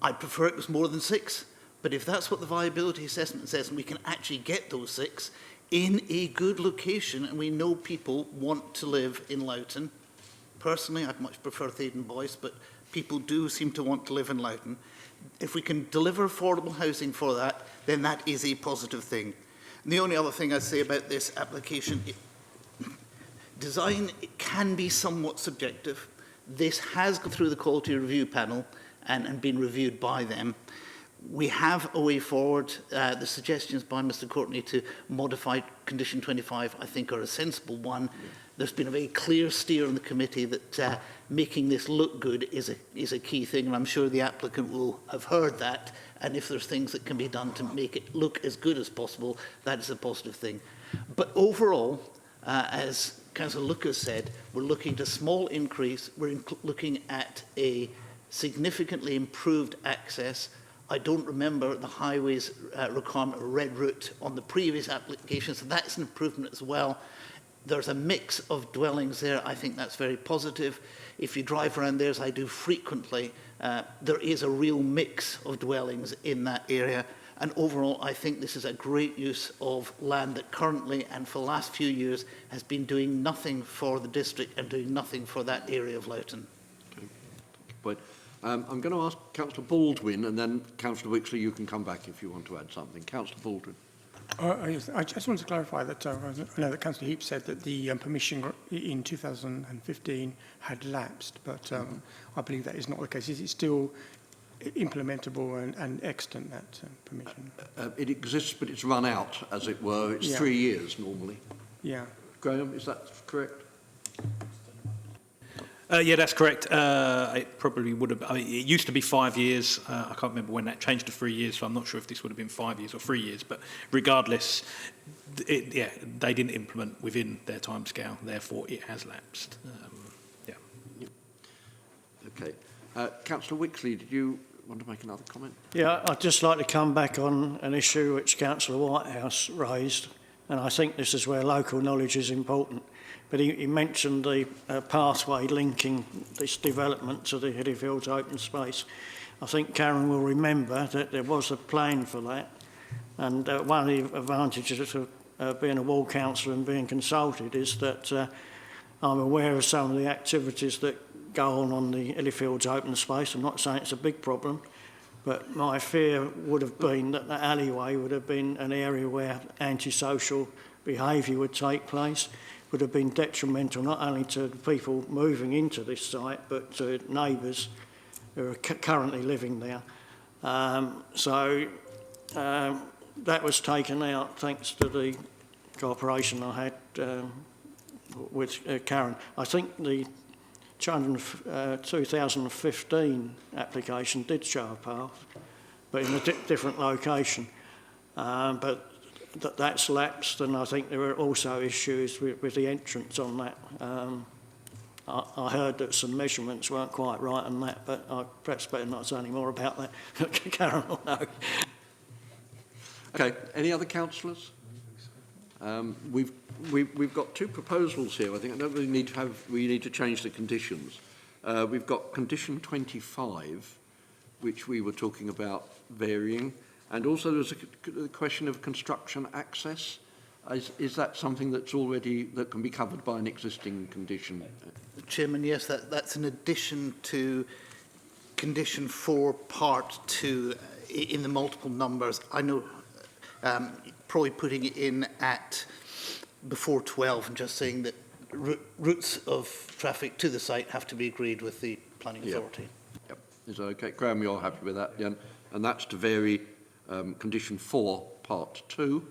I'd prefer it was more than 6, but if that's what the viability assessment says and we can actually get those 6 in a good location and we know people want to live in Loughton, personally I'd much prefer Thaden Boyce, but people do seem to want to live in Loughton. If we can deliver affordable housing for that, then that is a positive thing. And the only other thing I'd say about this application, design can be somewhat subjective. This has gone through the quality review panel and been reviewed by them. We have a way forward. The suggestions by Mr. Courtney to modify condition 25, I think, are a sensible one. There's been a very clear steer on the committee that making this look good is a key thing, and I'm sure the applicant will have heard that. And if there's things that can be done to make it look as good as possible, that is a positive thing. But overall, as Councillor Lucas said, we're looking at a small increase. We're looking at a significantly improved access. I don't remember the highways requirement of red route on the previous application, so that's an improvement as well. There's a mix of dwellings there. I think that's very positive. If you drive around there, as I do frequently, there is a real mix of dwellings in that area. And overall, I think this is a great use of land that currently and for the last few years has been doing nothing for the district and doing nothing for that area of Loughton. Okay. But I'm going to ask Councillor Baldwin, and then Councillor Wixley, you can come back if you want to add something. Councillor Baldwin. I just wanted to clarify that I know that Councillor Heap said that the permission in 2015 had lapsed, but I believe that is not the case. Is it still implementable and extant, that permission? It exists, but it's run out, as it were. It's 3 years normally. Yeah. Graham, is that correct? Yeah, that's correct. It probably would have. I mean, it used to be 5 years. I can't remember when that changed to 3 years, so I'm not sure if this would have been 5 years or 3 years. But regardless, they didn't implement within their timescale. Therefore, it has lapsed. Okay. Councillor Wixley, did you want to make another comment? Yeah, I'd just like to come back on an issue which Councillor Whitehouse raised, and I think this is where local knowledge is important. But he mentioned the pathway linking this development to the Hillyfields open space. I think Karen will remember that there was a plan for that, and one of the advantages of being a ward councillor and being consulted is that I'm aware of some of the activities that go on the Hillyfields open space. I'm not saying it's a big problem, but my fear would have been that the alleyway would have been an area where antisocial behaviour would take place, would have been detrimental not only to the people moving into this site, but to neighbours who are currently living there. That was taken out thanks to the cooperation I had with Karen. I think the 2015 application did show a path, but in a different location. But that's lapsed, and I think there are also issues with the entrance on that. I heard that some measurements weren't quite right on that, but I perhaps better not say any more about that. Karen will know. Okay, any other councillors? We've got two proposals here. I think I don't really need to have. We need to change the conditions. We've got condition 25, which we were talking about varying, and also there's a question of construction access. Is that something that can be covered by an existing condition? Chairman, yes, that's in addition to condition 4, part 2, in the multiple numbers. I know probably putting it in at before 12 and just saying that routes of traffic to the site have to be agreed with the planning authority. Yep. Is that okay? Graham, you're happy with that? Yeah. And that's to vary condition 4, part 2.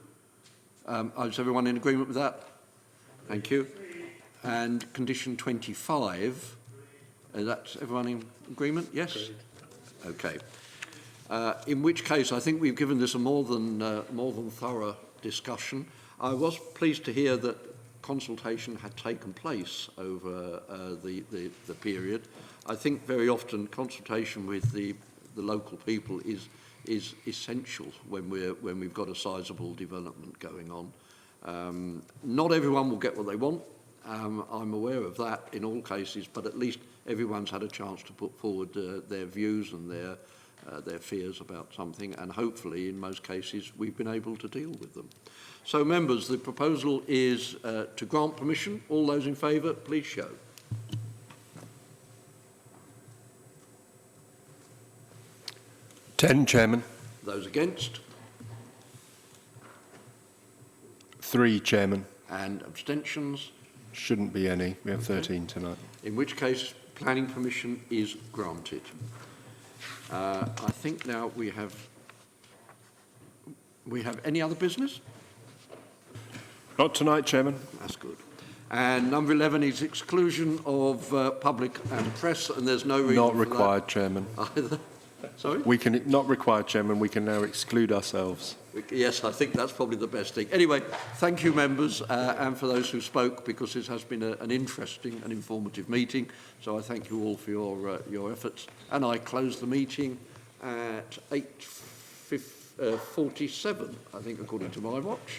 Is everyone in agreement with that? Thank you. And condition 25, is that everyone in agreement? Yes? Okay. In which case, I think we've given this a more than thorough discussion. I was pleased to hear that consultation had taken place over the period. I think very often consultation with the local people is essential when we've got a sizable development going on. Not everyone will get what they want. I'm aware of that in all cases, but at least everyone's had a chance to put forward their views and their fears about something, and hopefully in most cases we've been able to deal with them. So members, the proposal is to grant permission. All those in favour, please show. Ten, Chairman. Those against? 3, Chairman. And abstentions? Shouldn't be any. We have 13 tonight. In which case, planning permission is granted. I think now we have any other business? Not tonight, Chairman. That's good. And number 11 is exclusion of public and press, and there's no reason Not for required, that Chairman. either. Sorry? Not required, Chairman. We can now exclude ourselves. Yes, I think that's probably the best thing. Anyway, thank you, members, and for those who spoke, because this has been an interesting and informative meeting. So I thank you all for your efforts. And I close the meeting at 8:47, I think, according to my watch.